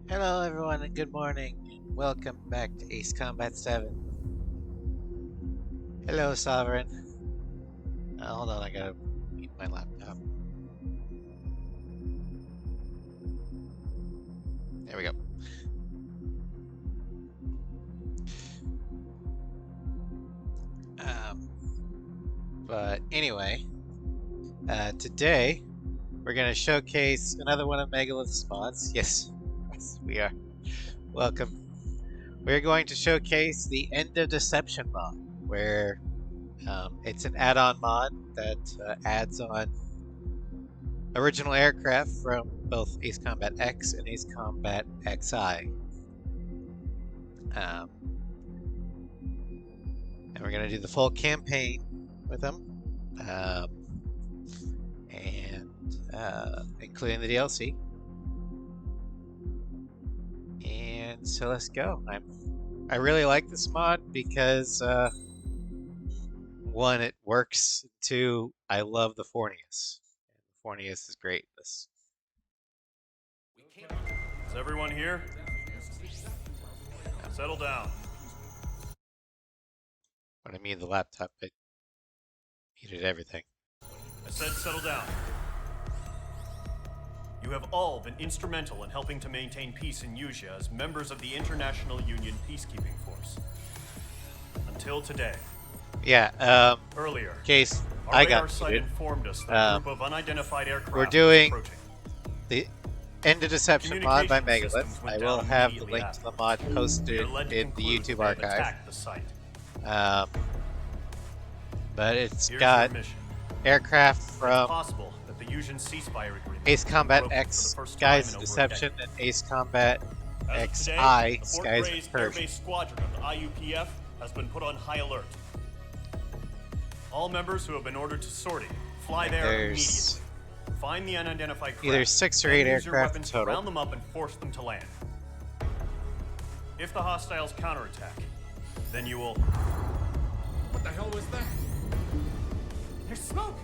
Hello everyone and good morning. Welcome back to Ace Combat 7. Hello Sovereign. Hold on, I gotta mute my laptop. There we go. But anyway, today we're gonna showcase another one of Megalith's mods. Yes, we are. Welcome. We're going to showcase the End of Deception mod, where it's an add-on mod that adds on original aircraft from both Ace Combat X and Ace Combat XI. And we're going to do the full campaign with them, and including the DLC. And so let's go. I really like this mod because one, it works. Two, I love the Fornius. Fornius is great. Is everyone here? Settle down. When I mean the laptop, it muted everything. I said settle down. You have all been instrumental in helping to maintain peace in Yusia as members of the International Union Peacekeeping Force. Until today. Yeah, Earlier, case our I radar got site muted. informed us that a group of unidentified aircraft We're doing was approaching. the End of Deception mod by Communication Megalith. systems went I will down have the immediately link to the after. mod posted They're led to in the conclude YouTube that they have archive. attacked the site. But it's Here's got your mission. aircraft It's from possible that the Yusian ceasefire agreement Ace Combat broke for X, the first Skies time of in over a Deception, decade. and Ace Combat As of XI, today, the Fort Skies Gray's of Persia. Airbase Squadron of the IUPF has been put on high alert. All members who have been ordered to sortie, fly there There's immediately. Find the unidentified craft. either 6 or then 8 use your aircraft weapons to total. round them up and force them to land. If the hostiles counterattack, then you will... What the hell was that? There's smoke!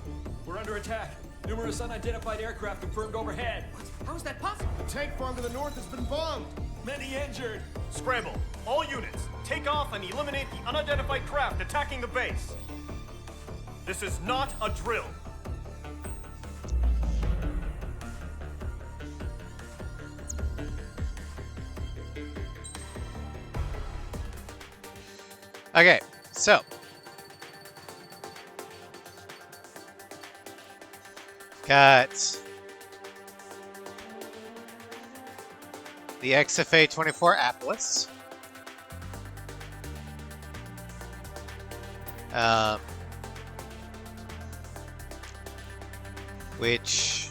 We're under attack. Numerous unidentified aircraft confirmed overhead. What? How is that possible? The tank farm to the north has been bombed. Many injured. Scramble. All units, take off and eliminate the unidentified craft attacking the base. This is not a drill. Okay, so got the XFA 24 Atlas. Which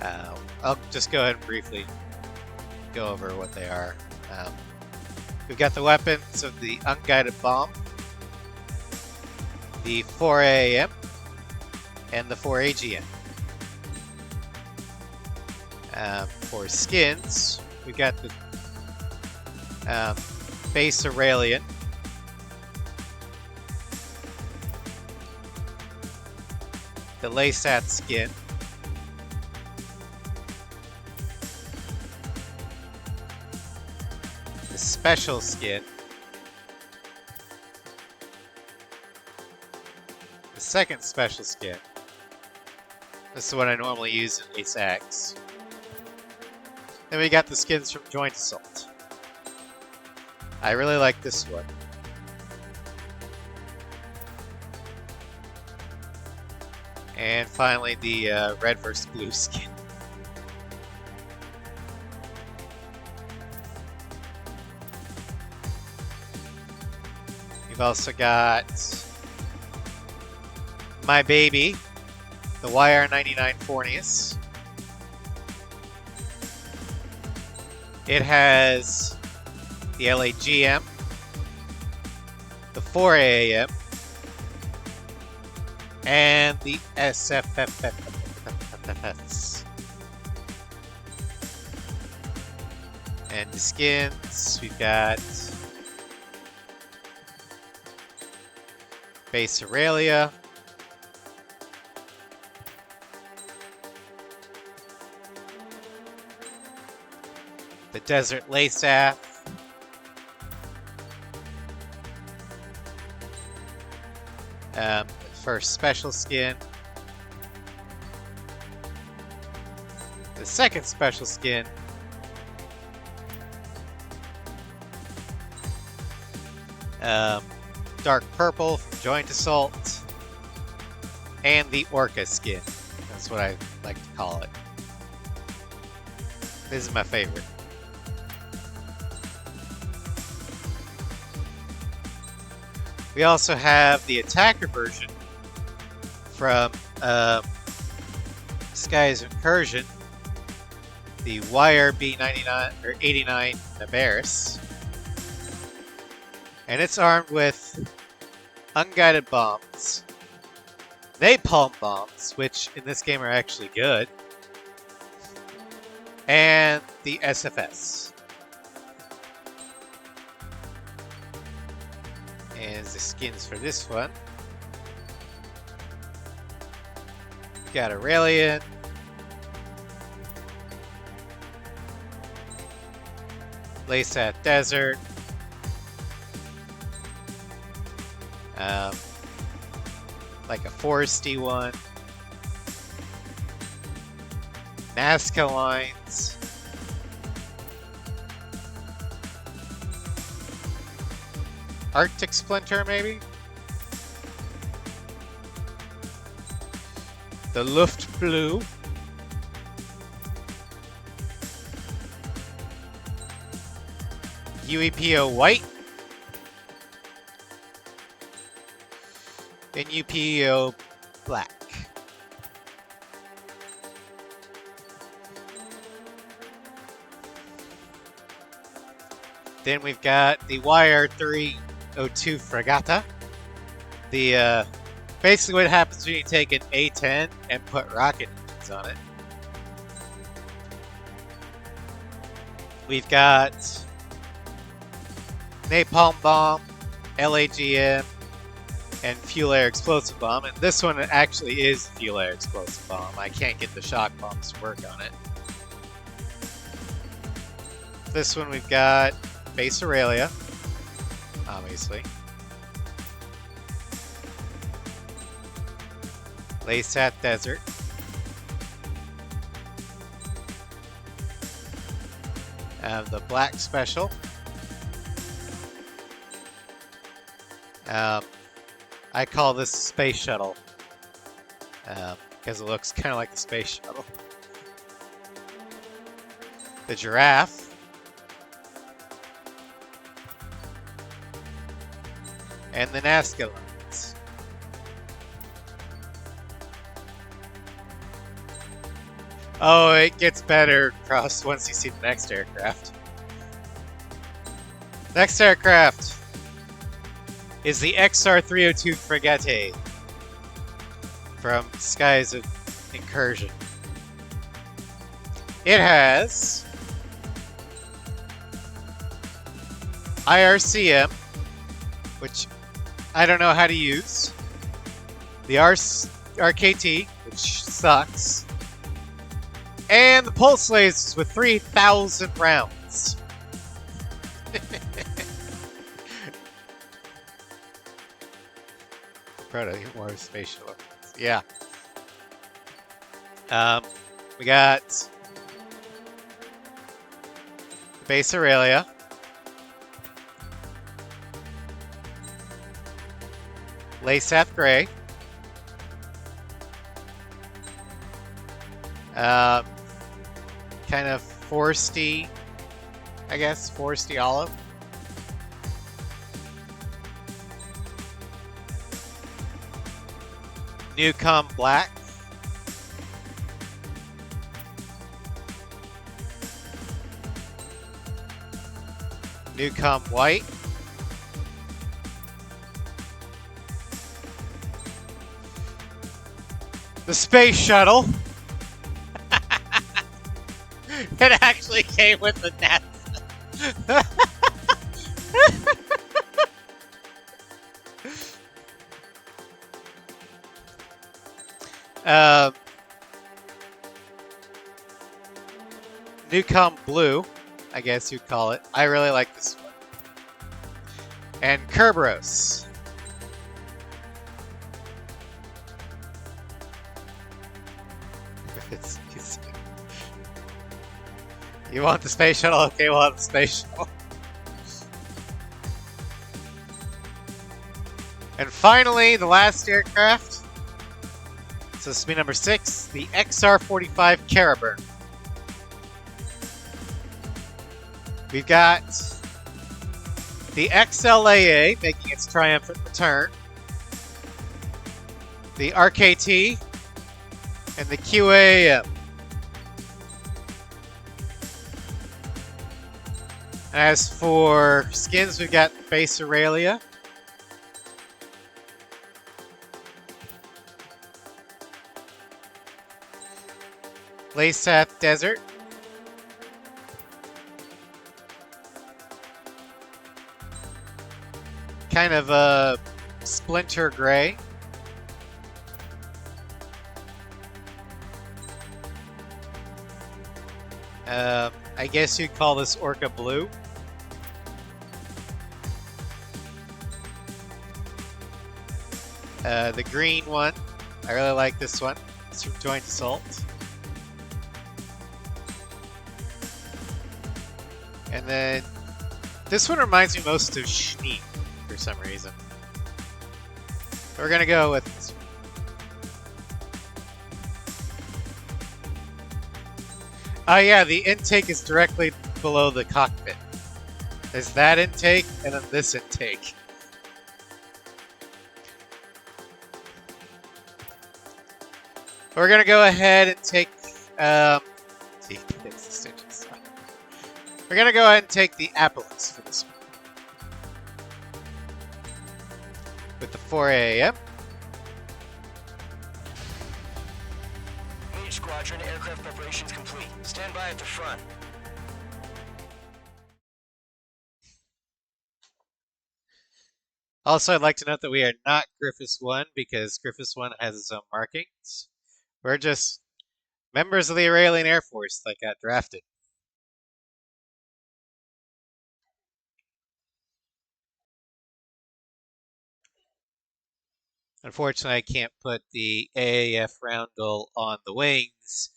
I'll just go ahead and briefly go over what they are. We've got the weapons of the unguided bomb, the 4AM, and the 4AGM. For skins, we've got the base Aurelian, the Laysat skin, the special skin, the second special skin. This is what I normally use in Ace X. Then we got the skins from Joint Assault. I really like this one. And finally, the red versus blue skin. We've also got my baby, the YR99 Fornius. It has the LAGM, the 4AM, and the SFFFFFFFs. And the skins, we've got base Aurelia, The Desert Laysaf. First special skin. The second special skin. Dark Purple from Joint Assault. And the Orca skin. That's what I like to call it. This is my favorite. We also have the attacker version from Skies of Incursion, the YRB-99 or 89 Nabaris, and it's armed with unguided bombs, napalm bombs, which in this game are actually good, and the SFS. And the skins for this one. We got Aurelian. Laysat Desert. Like a foresty one. Nazca lines. Arctic Splinter, maybe? The Luftblue. UEPO White. And UPO Black. Then we've got the YR302 Fregata. The basically what happens when you take an A10 and put rocket engines on it. We've got Napalm Bomb, LAGM, and Fuel Air Explosive Bomb. And this one actually is Fuel Air Explosive Bomb. I can't get the shock bombs to work on it. This one we've got Base Aurelia, obviously. Laysat Desert. The Black Special. I call this Space Shuttle because it looks kind of like the Space Shuttle. The Giraffe. And the Nazca lines. Oh, it gets better across once you see the next aircraft. Next aircraft is the XR302 Fregate from Skies of Incursion. It has IRCM, which I don't know how to use. The RKT, which sucks. And the pulse lasers with 3,000 rounds. Proto, more spatial weapons. Yeah. We got Base Aurelia. Laysat Gray. Kind of foresty, I guess, foresty olive. Newcom Black. Newcom White. The Space Shuttle. It actually came with the NASA. Newcom Blue. I guess you'd call it. I really like this one. And Kerberos. You want the space shuttle? Okay, we'll have the space shuttle. And finally, the last aircraft. So this will be number 6, the XR-45 Caraburn. We've got the XLAA making its triumphant return, the RKT, and the QAM. As for skins, we've got Base Aurelia, Laysath Desert, kind of a splinter gray, I guess you'd call this Orca Blue. The green one, I really like this one. It's from Joint Assault. And then this one reminds me most of Schneek for some reason. We're gonna go with this one. Oh yeah, the intake is directly below the cockpit. There's that intake, and then this intake. We're gonna go ahead and take, we're gonna go ahead and take the Apolis for this one. With the 4 AM. Mage Squadron, aircraft preparations complete. Stand by at the front. Also, I'd like to note that we are not Griffiths 1 because Griffiths 1 has its own markings. We're just members of the Aurelian Air Force that got drafted. Unfortunately, I can't put the AAF roundel on the wings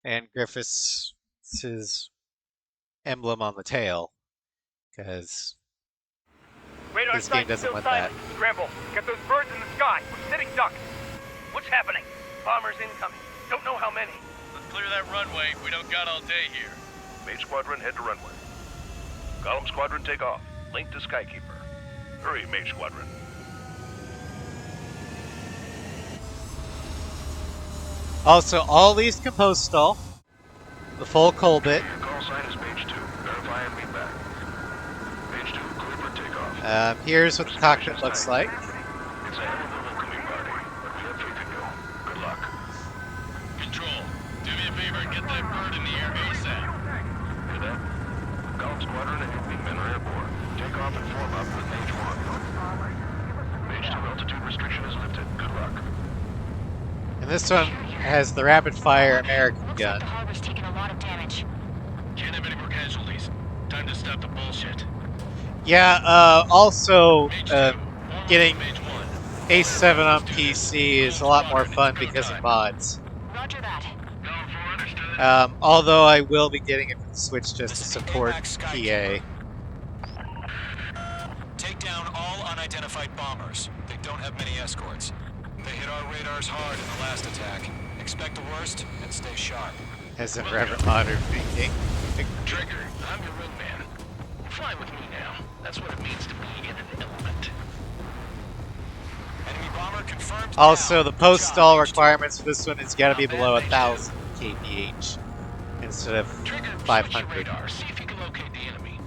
and Griffiths' emblem on the tail, because this game doesn't want that. Scramble. Get those birds in the sky. We're sitting ducks. What's happening? Bombers incoming. Don't know how many. Let's clear that runway. We don't got all day here. Mage Squadron, head to runway. Column Squadron, take off. Link to Skykeeper. Hurry, Mage Squadron. Also, all these Compostall, the full Colbit. Your call sign is Page 2. Verify and meet back. Page 2, clear for takeoff. Here's what the cockpit looks like. It's a hell of a welcoming party, but we have faith in you. Good luck. Control, do me a favor and get that bird in the air ASAP. Hear that? Column Squadron and your wingmen are airborne. Take off and form up with Mage 1. Mage 2 altitude restriction is lifted. Good luck. And this one has the rapid-fire American Looks gun. like the harbor's taken a lot of damage. Can't have any more casualties. Time to stop the bullshit. Yeah, also, Mage 2, form getting Mage 1. Ace 7 on PC is a lot more fun because of mods. Roger that. Going for understood. Although I will be getting it for the Switch just to support PA. Take down all unidentified bombers. They don't have many escorts. They hit our radars hard in the last attack. Expect the worst and stay sharp. As if Reverend Modern thinking. Trigger, I'm your wingman. Fly with me now. That's what it means to be in an element. Enemy bomber confirmed. Also, down. the Good post-stall job, Mage 2. requirements for this one is gotta be below 1,000 kph instead of Trigger, switch your 500. radar. See if you can locate the enemy.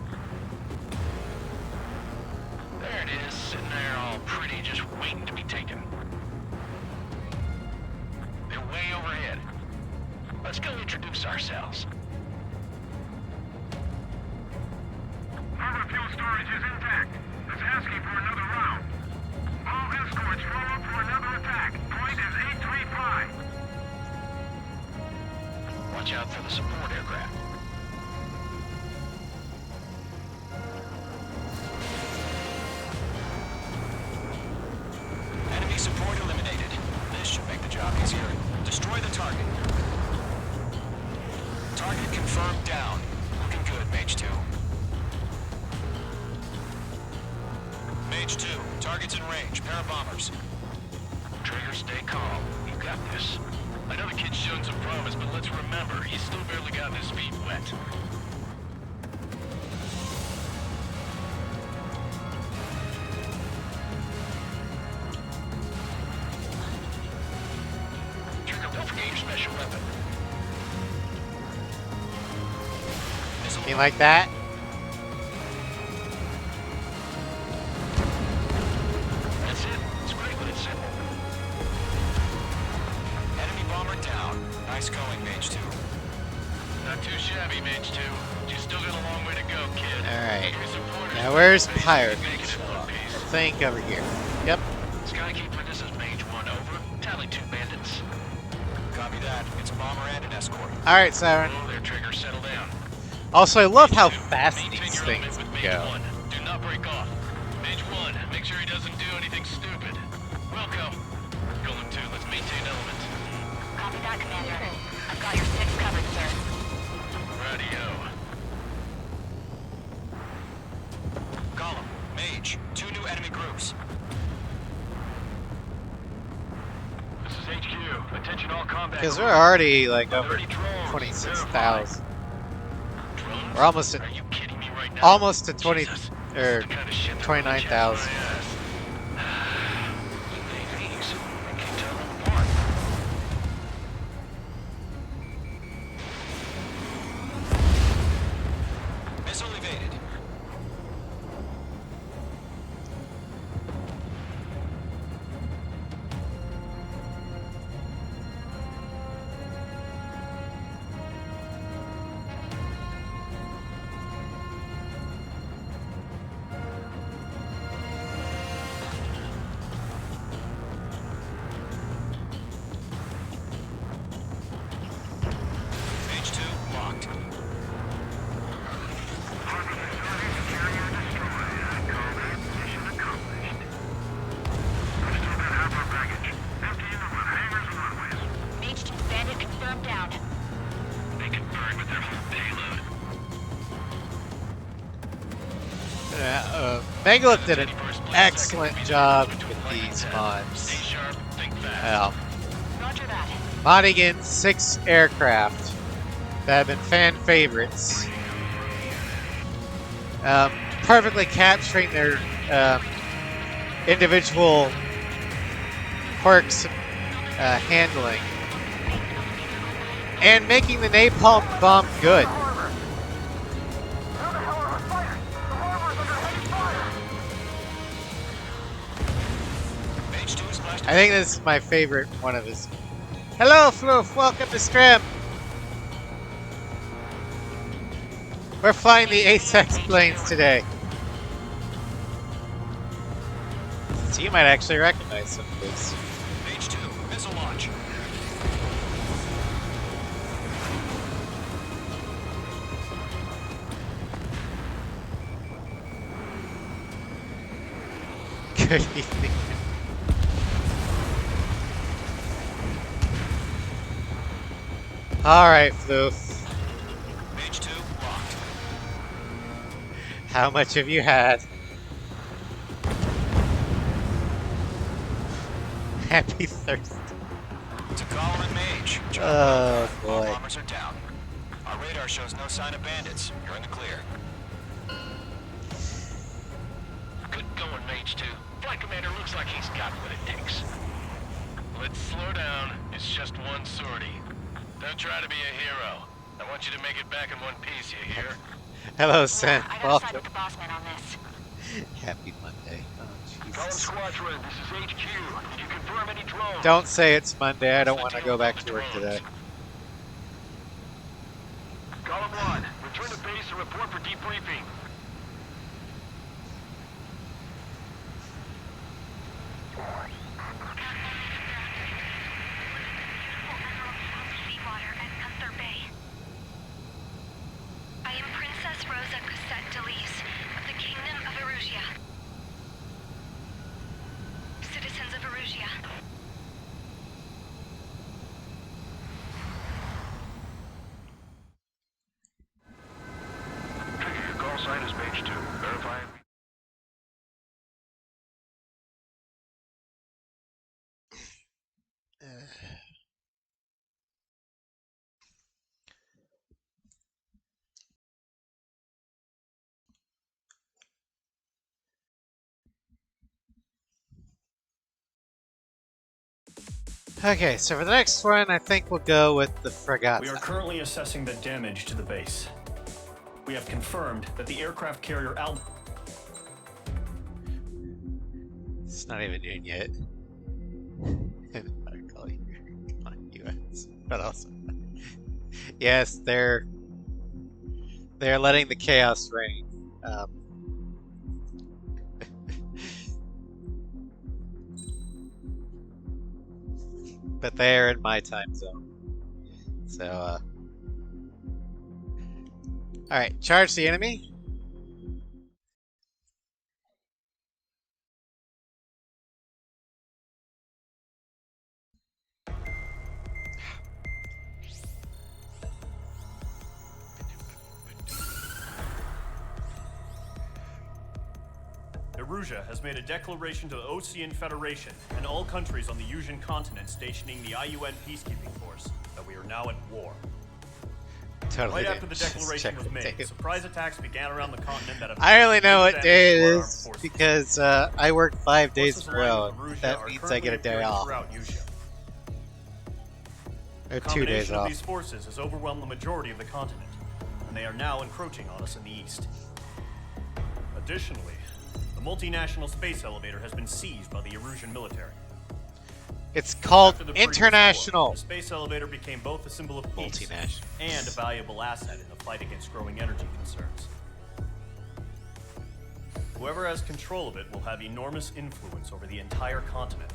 There it is, sitting there all pretty, just waiting to be taken. They're way overhead. Let's go introduce ourselves. Harbor fuel storage is intact. It's asking for another round. All escorts roll up for another attack. Point is 835. Watch out for the support aircraft. Target confirmed down. Looking good, Mage 2. Mage 2, target's in range. Pair of bombers. Trigger, stay calm. You got this. I know the kid's shown some promise, but let's remember, he's still barely gotten his feet wet. Trigger, don't forget your special weapon. Something like that. That's it. It's great when it's simple. Enemy bomber down. Nice going, Mage 2. Not too shabby, Mage 2. You still got a long way to go, kid. Alright. Your supporters Now where's basically Pirate? making it in one I piece. think over here. Yep. Skykeeper, this is Mage 1, over. Tally 2 bandits. Copy that. It's a bomber and an escort. Alright, Siren. Oh, their trigger, settle down. Also, I love how Mage 2, fast maintain these your things element with Mage go. 1. Do not break off. Mage 1, make sure he doesn't do anything stupid. Welcome. Golem 2, let's maintain element. Copy that, Commander. I've got your 6 covered, sir. Radio. Golem, Mage, 2 new enemy groups. This is HQ. Attention all combat. Because we're crews. already like over 30 drones. 26,000. Drones? We're almost at Are you kidding me right now? almost to 20 Jesus. or This is the kind of shit that 29,000. really chaps my ass. UAVs. I can't tell them apart. Missile evaded. Mage 2 locked. Mage 2 bandit confirmed down. They can burn with their whole payload. Megalith did an excellent job with these mods. Stay sharp, think fast. Well, Roger that. modding in 6 aircraft that have been fan favorites. Perfectly capturing their individual quirks handling. And making the napalm bomb good. Mage 2 is blasted. I think this is my favorite one of his. Hello, Floof. Welcome to Scrim. We're flying the Ace planes today. So you might actually recognize some of this. Mage 2, missile launch. Good evening. Alright, Floof. Mage 2 locked. How much have you had? Happy Thursday. To Golem and Mage. Oh, All boy. bombers are down. Our radar shows no sign of bandits. You're in the clear. Good going, Mage 2. Flight Commander looks like he's got what it takes. Let's slow down. It's just one sortie. Don't try to be a hero. I want you to make it back in one piece, you hear? Hello, Sen. I gotta side Welcome. with the boss man on this. Happy Monday. Oh, Golem Jesus. Squadron, this is HQ. Did you confirm any drones? Don't say it's Monday. I don't want to go back to work today. Golem 1, return to base and report for debriefing. Seawater at Gunther Bay. I am Princess Rosa Cosette Delise of the Kingdom of Erusia. Citizens of Erusia, Okay, so for the next one, I think we'll go with the Fregata. We are currently assessing the damage to the base. We have confirmed that the aircraft carrier It's not even in yet. Article here. Come on, US. But also, yes, they're letting the chaos reign. But they're in my time zone. So, alright, charge the enemy. Erusia has made a declaration to the Ocean Federation and all countries on the Yusian continent stationing the IUN peacekeeping force that we are now at war. Totally Right after the declaration was made, surprise attacks began around the continent that have I only know what day it damaged is our armed because I work 5 days forces. in a row. Forces That are means I get a day currently off. throughout Yusia. Or 2 days Combination of off. these forces has overwhelmed the majority of the continent, and they are now encroaching on us in the east. Additionally, the multinational space elevator has been seized by the Erusian military. It's called After the previous international. war, the space elevator became both a symbol of peace Multinational. and a valuable asset in the fight against growing energy concerns. Whoever has control of it will have enormous influence over the entire continent.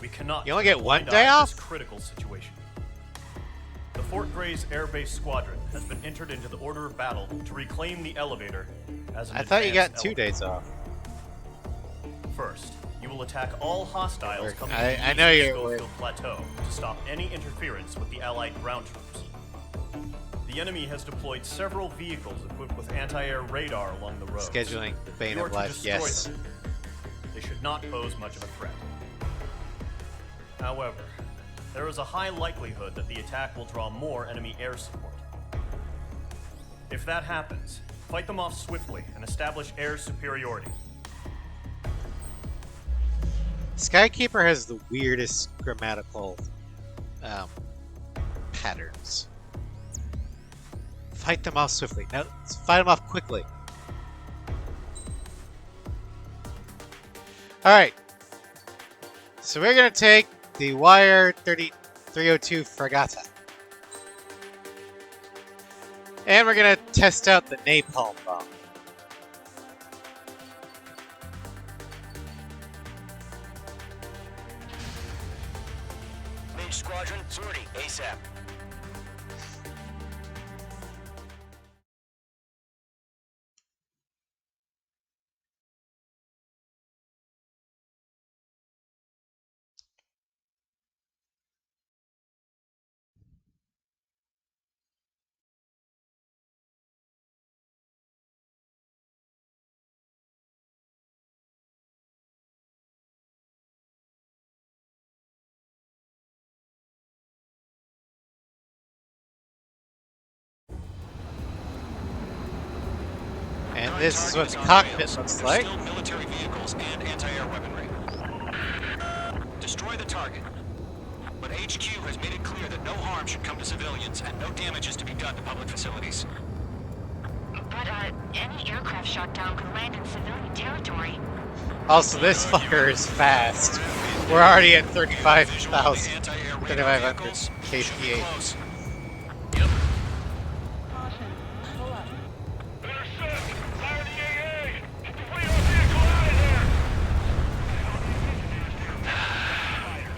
We cannot You only get one blind day eye off? this critical situation. The Fort Gray's Air Base Squadron has been entered into the order of battle to reclaim the elevator as an I thought you got advanced 2 elevator. days off. First, you will attack all hostiles coming I to the know east you're- Schofield Plateau to stop any interference with the Allied ground troops. The enemy has deployed several vehicles equipped with anti-air radar along the roads. Scheduling the bane You are of to life, destroy yes. them. They should not pose much of a threat. However, there is a high likelihood that the attack will draw more enemy air support. If that happens, fight them off swiftly and establish air superiority. Skykeeper has the weirdest grammatical patterns. Fight them off swiftly. No, fight them off quickly. Alright. So we're going to take the Wire 302 Fregata. And we're going to test out the napalm bomb. Mage Squadron, sortie, ASAP. And this is what the cockpit looks like. Still military vehicles and anti-air weaponry. Destroy the target. But HQ has made it clear that no harm should come to civilians and no damage is to be done to public facilities. But, any aircraft shot down could land in civilian territory. Also, this fucker is fast. We're already at 35,000. 3,500 kph. Close.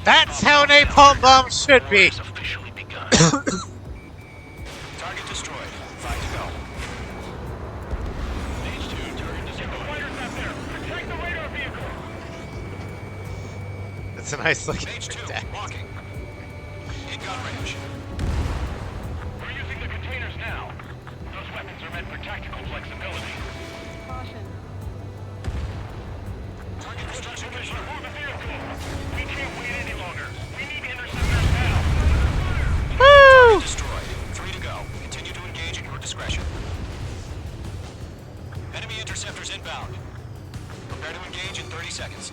That's how napalm bombs should be. Officially begun. Target destroyed. 5 to go. Stage 2, target destroyed. Fighters out there! Protect the radar vehicle! That's a nice looking Stage 2, attack. walking. In gun range. We're using the containers now. Those weapons are meant for tactical flexibility. Target destruction mission. Remove the vehicle! We can't wait any longer. We need interceptors now. Woo! Destroyed. 3 to go. Continue to engage at your discretion. Enemy interceptors inbound. Prepare to engage in 30 seconds.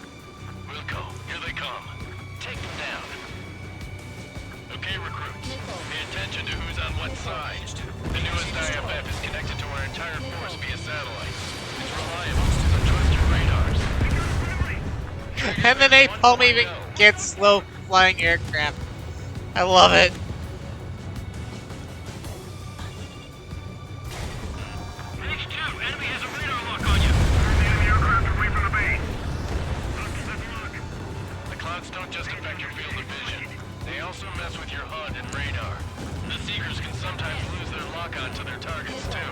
Wilco, here they come. Take them down. outside. The newest IFF is connected to our entire force via satellite. It's reliable, so trust your radars. And the napalm even gets slow flying aircraft. I love it. H2, enemy has a radar lock on you. Turn the enemy aircraft away from the base. The clouds don't just affect your field of vision. They also mess with your HUD and radar. The Seekers can sometimes lose their lock-on to their targets, too.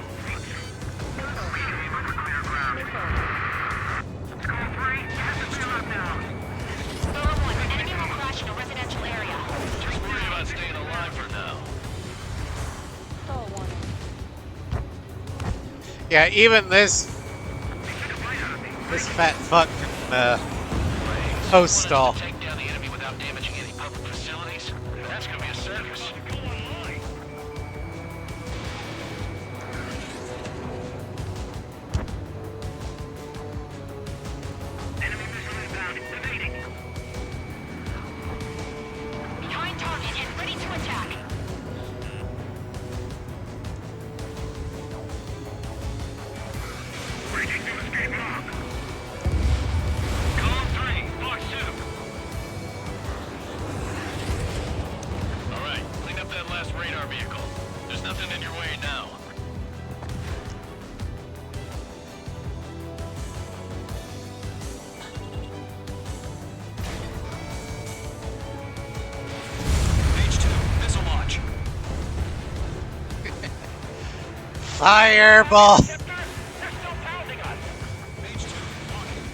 Score 3, hit the field up now. Star 1, an enemy will crash in a residential area. Just worry about staying alive for now. Yeah, even this fat fuck can host stall. Take down the enemy without damaging any public facilities? That's gonna be a circus. Enemy missile inbound, evading. Behind target and ready to attack. Breaking through escape lock. Column 3, Fox 2. Alright, clean up that last radar vehicle. There's nothing in your way now. H2, missile launch. Fireball. H2, launching.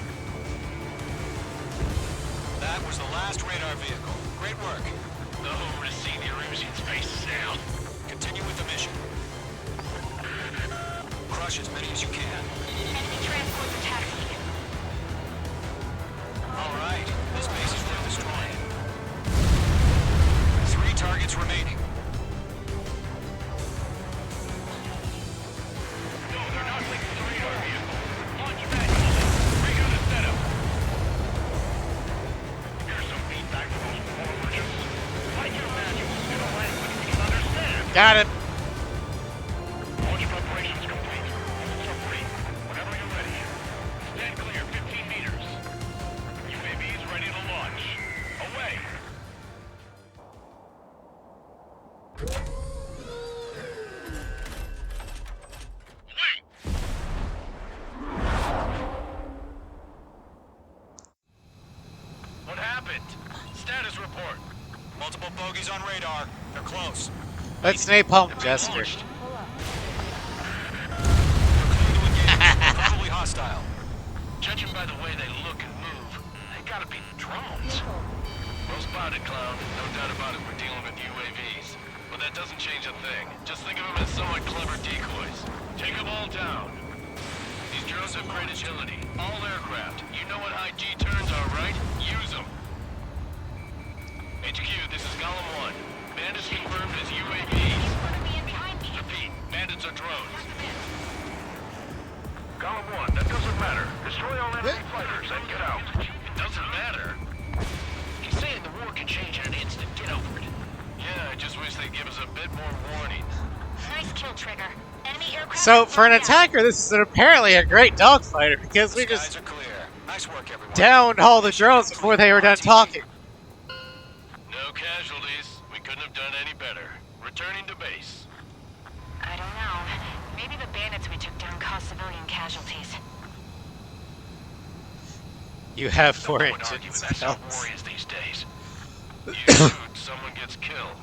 That was the last radar vehicle. Great work. Oh, to see the Erusian space now. Continue with the mission. Crush as many as you can. Enemy transports are taxiing. All right, this base is worth destroying. 3 targets remaining. No, they're not linked to the radar vehicle. Launch manually. Redo the setup. Here's some feedback from those forwarders. Like your manuals in a language we can understand. Got it. Launch preparations complete. So free. Whenever you're ready. Stand clear 15 meters. UAVs ready to launch. Away. What happened? Status report. Multiple bogeys on radar. They're close. Let's napalm Jester. They're clear to engage. Probably hostile. Judging by the way they look and move, they gotta be drones. Well spotted, Clown. No doubt about it, we're dealing with UAVs. But that doesn't change a thing. Just think of them as somewhat clever decoys. Take them all down. These drones have great agility. All aircraft. You know what high G turns are, right? Use them. HQ, this is Golem 1. Bandits confirmed as UAVs. In front of me and behind me. Repeat, bandits are drones. Column 1, that doesn't matter. Destroy all enemy fighters and get out. It doesn't matter. He's saying the war can change in an instant. Get over it. Yeah, I just wish they'd give us a bit more warning. Nice kill, Trigger. Enemy aircraft. So for an attacker, this is apparently a great dogfighter because we Skies just are clear. Nice work, everyone. downed all the drones before they were done talking. No casualties. We couldn't have done any better. Returning to base. I don't know. Maybe the bandits we took down caused civilian casualties. You have No 4 one arguing engines. that's how Alex. war is these days. You shoot, someone gets killed.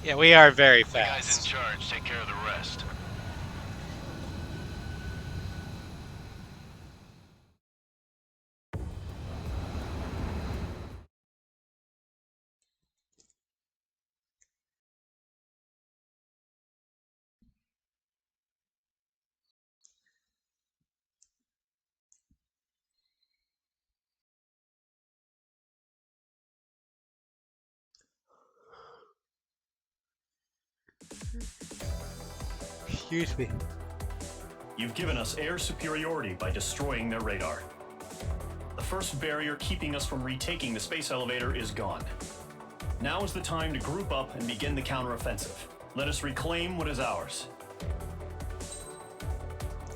Yeah, we are very The guys in fast. charge take care of the rest. Excuse me. You've given us air superiority by destroying their radar. The first barrier keeping us from retaking the space elevator is gone. Now is the time to group up and begin the counteroffensive. Let us reclaim what is ours.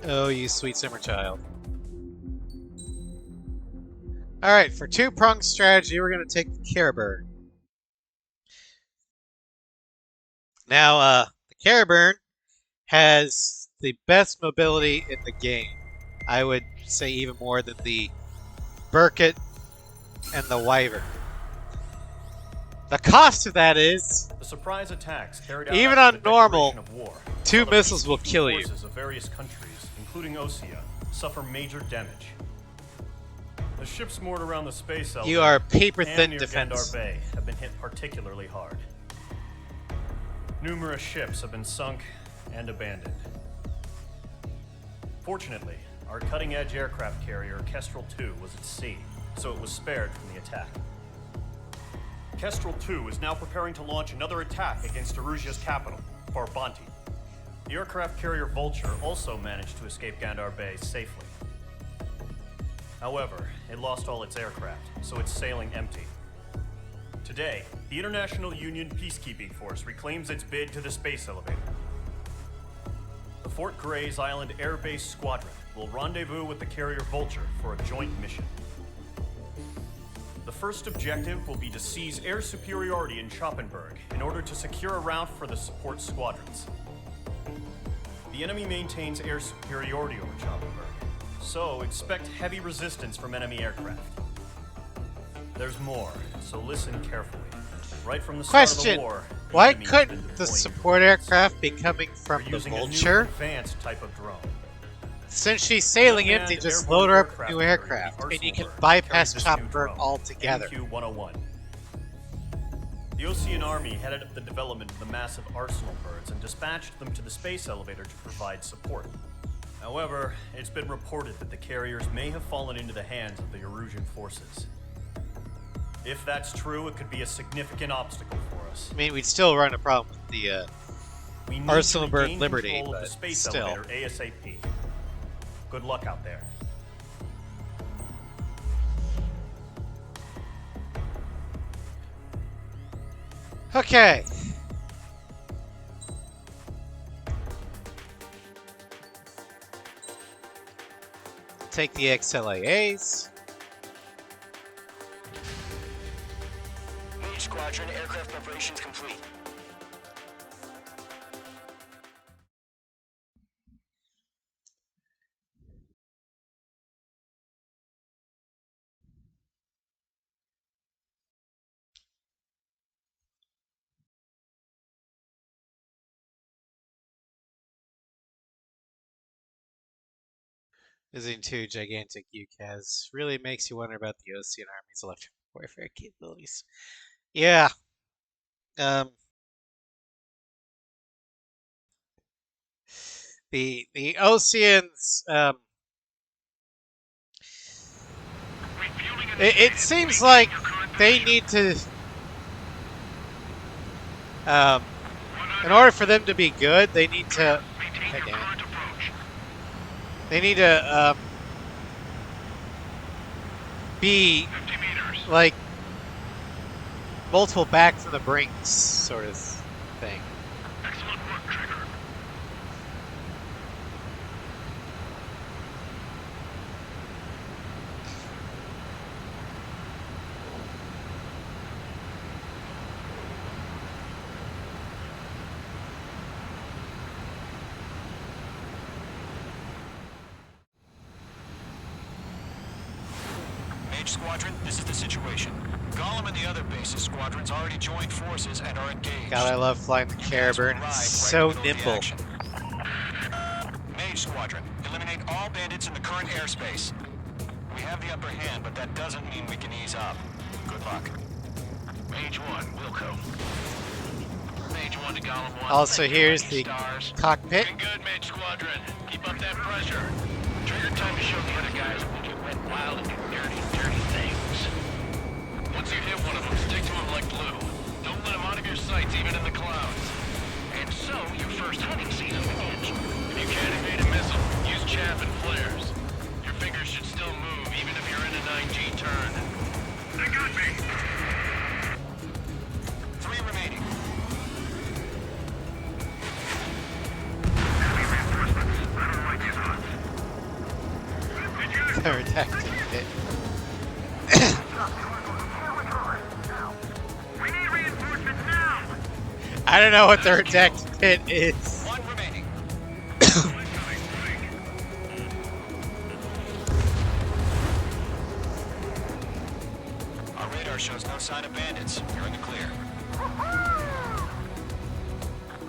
Oh, you sweet summer child. Alright, for two-pronged strategy, we're going to take the Caraburn. Now, the Caraburn has the best mobility in the game. I would say even more than the Burkett and the Wyvern. The cost of that is, The surprise attacks carried out even after on the normal, declaration of war, 2 saw the missiles will peacekeeping kill you. forces of various countries, including Osea, suffer major damage. The ships moored around the space elevator You are paper-thin and near defense. Gandar Bay have been hit particularly hard. Numerous ships have been sunk and abandoned. Fortunately, our cutting-edge aircraft carrier Kestrel II was at sea, so it was spared from the attack. Kestrel II is now preparing to launch another attack against Erusia's capital, Farbanti. The aircraft carrier Vulture also managed to escape Gandar Bay safely. However, it lost all its aircraft, so it's sailing empty. Today, the International Union Peacekeeping Force reclaims its bid to the space elevator. The Fort Gray's Island Air Base Squadron will rendezvous with the carrier Vulture for a joint mission. The first objective will be to seize air superiority in Schoppenberg in order to secure a route for the support squadrons. The enemy maintains air superiority over Schoppenberg, so expect heavy resistance from enemy aircraft. There's more, so listen carefully. Right from the start of the war, the why enemy has been couldn't the deploying support drones. aircraft be coming from We're the using a new Vulture? advanced type of drone. Since she's sailing Unmanned empty, just airborne load her up with aircraft new carrier, aircraft, the and you can Arsenal bypass carries this new Chopper drone, altogether. MQ-101. The Osean Army headed up the development of the massive Arsenal birds and dispatched them to the space elevator to provide support. However, it's been reported that the carriers may have fallen into the hands of the Erusian forces. If that's true, it could be a significant obstacle for us. I mean, we'd still run a problem with the We need Arsenal to Bird regain Liberty, control of but the space still. elevator ASAP. Good luck out there. Okay. Take the XLA Ace. Mage Squadron, aircraft preparations complete. Visiting 2 gigantic UCAS really makes you wonder about the Ocean Army's electric warfare capabilities. Yeah. The Oceans, it seems like they need to, in order for them to be good, they need to, they need to, be, like, multiple back from the brinks sort of thing. Excellent work, Trigger. Mage Squadron, this is the situation. Gollum and the other base's squadrons already joined forces and are engaged. God, I love flying the Caraburn. It's so nimble. Mage Squadron, eliminate all bandits in the current airspace. We have the upper hand, but that doesn't mean we can ease up. Good luck. Mage 1, Wilco. Mage 1 to Gollum 1. Also, Thank you, here's Lucky the stars. cockpit. Looking good, Mage Squadron. Keep up that pressure. Trigger time to show the other guys we'll get wet wild and do dirty, dirty things. Once you hit one of them, stick to him like glue. Don't let him out of your sights, even in the clouds. And so, your first hunting season begins. If you can't evade a missile, use chaff and flares. Your fingers should still move, even if you're in a 9G turn. They got me! 3 remaining. redacted pit. We need reinforcements now! I don't know what the redacted pit is. One remaining. Our radar shows no sign of bandits. You're in the clear.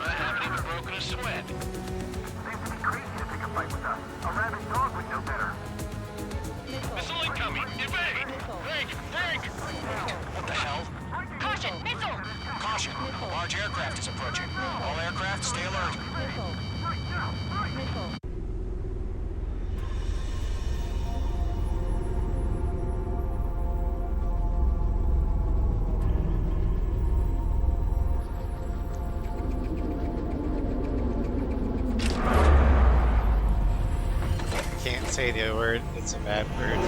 I haven't even broken a sweat. Seems to be crazy to pick a fight with us. A rabid dog would know better. Missile incoming! Evade! Think! What the hell? Caution! Missile! Caution! A large aircraft is approaching. All aircraft, stay alert. Can't say the word. It's a bad word.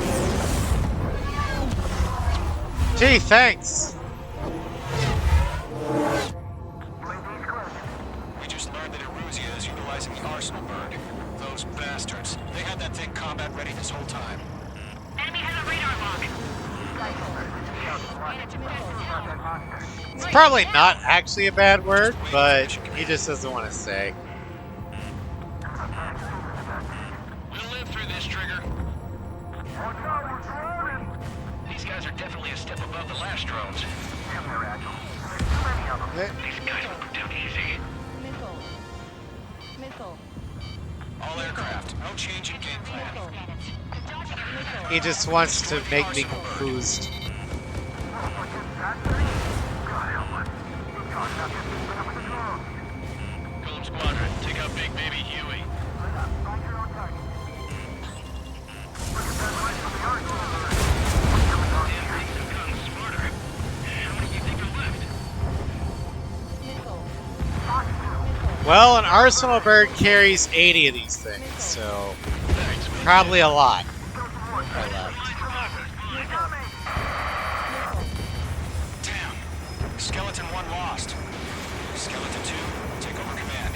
Gee, thanks. We just learned that Eruzia is utilizing the arsenal bird. Those bastards. They had that thing combat ready this whole time. Enemy has a radar lock. It's probably not actually a bad word, but he just doesn't want to say. We'll live through this, Trigger. These guys are definitely a step above the last drones. These guys will go down easy. Missile. All aircraft, no change in game plan. He just wants to make me confused. Golem Squadron, take out Big Baby Huey. Damn things have gotten smarter. How many do you think are left? Well, an arsenal bird carries 80 of these things, so probably a lot are left. Damn. Skeleton 1 lost. Skeleton 2, take over command.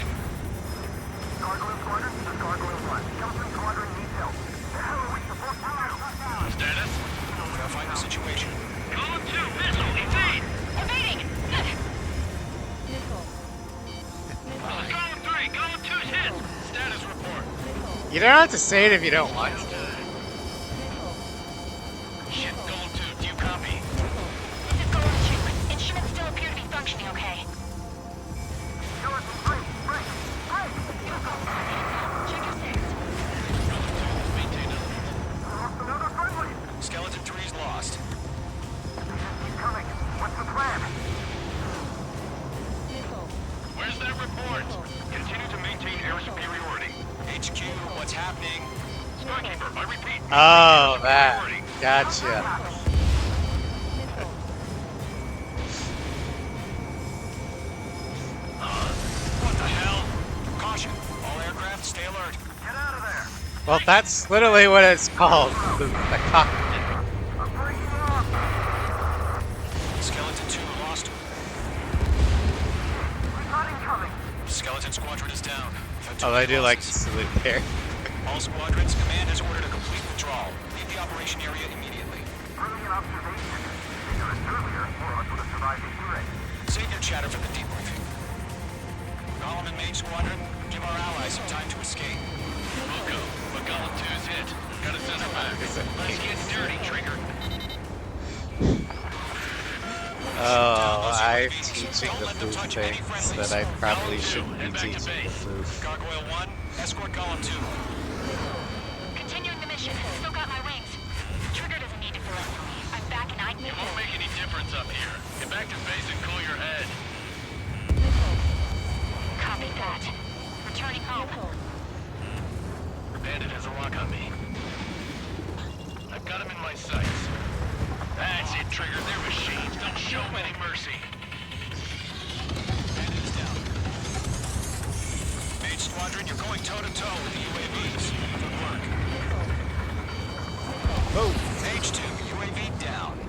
Gargoyle Squadron, this is Gargoyle 1. Skeleton Squadron needs help. The hell are we supposed to do? Status? Verifying the situation. Golem 2, missile, evade! Evading! Golem 3, Golem 2's hit! Status report. You don't have to say it if you don't want to. Shit, Golem 2, do you copy? This is Golem 2. Instruments still appear to be functioning okay. Check your 6. Maintain it. Another friendly. Skeleton 3's lost. Keep coming. What's the plan? Where's that report? Continue to maintain air superiority. HQ, what's happening? Skykeeper, I repeat. Oh, that. Gotcha. What the hell? Caution. All aircraft, stay alert. Get out of there. Well, that's literally what it's called. The cockpit. I'm breaking off. Skeleton 2 lost. We've got incoming. Skeleton Squadron is down. Oh, they do like to salute there. All squadrons, command has ordered a complete withdrawal. Leave the operation area immediately. Brilliant observation. Vigorous earlier, or else would have survived the hearing. Save your chatter for the debriefing. Golem and Mage Squadron, give our allies some time to escape. We'll go, but Golem 2's hit. Gotta send her back. Let's get dirty, Trigger. Oh, I'm teaching the proof things that I probably shouldn't be teaching the proof. Gargoyle 1, escort Golem 2. Continuing the mission. Still got my wings. Trigger doesn't need to fill in for me. I'm back and It won't make any difference up here. Get back to base and cool your head. Copy that. Returning home. Bandit has a lock on me. I've got him in my sights. That's it, Trigger. They're machines. Don't show them any mercy. Bandit is down. Mage Squadron, you're going toe-to-toe with the UAVs. Good work. Oh, Mage 2, UAV down.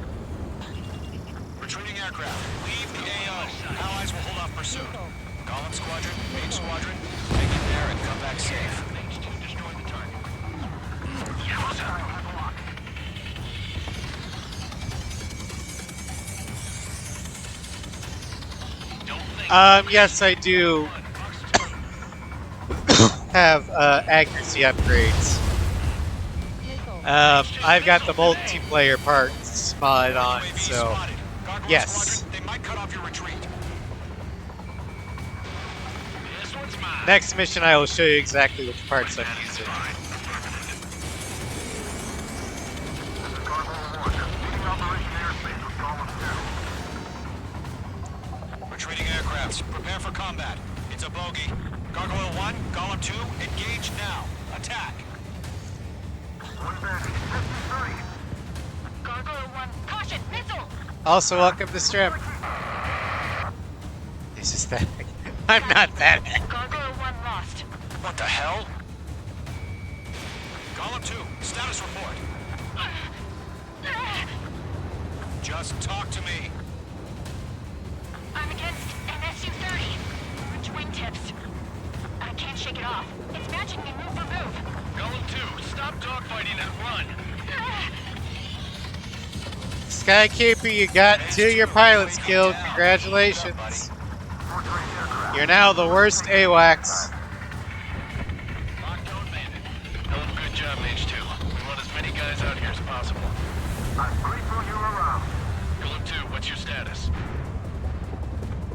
Retreating aircraft, leave the AO. Allies will hold off pursuit. Golem Squadron, Mage Squadron, hang in there and come back safe. Mage 2 destroyed the target. Yes, I do have accuracy upgrades. I've got the multiplayer parts modded on, UAV so spotted. Gargoyle yes. Squadron, they might cut off your retreat. This one's mine. Next mission, I will show you exactly which parts I'm using. Retreating aircrafts, prepare for combat. It's a bogey. Gargoyle 1, Golem 2, engage now. Attack. Gargoyle 1, caution, missile! Also, welcome to stream. This is that. I'm not that. Gargoyle 1 lost. What the hell? Golem 2, status report. Just talk to me. I'm against MSU-30. Orange wingtips. I can't shake it off. It's matching me move for move. Golem 2, stop dogfighting and run. Skykeeper, you got 2 your pilot's killed. Congratulations. You're now the worst AWACS. Lockdown bandit. Hell of a good job, H2. We want as many guys out here as possible. I'm grateful you're around. Golem 2, what's your status?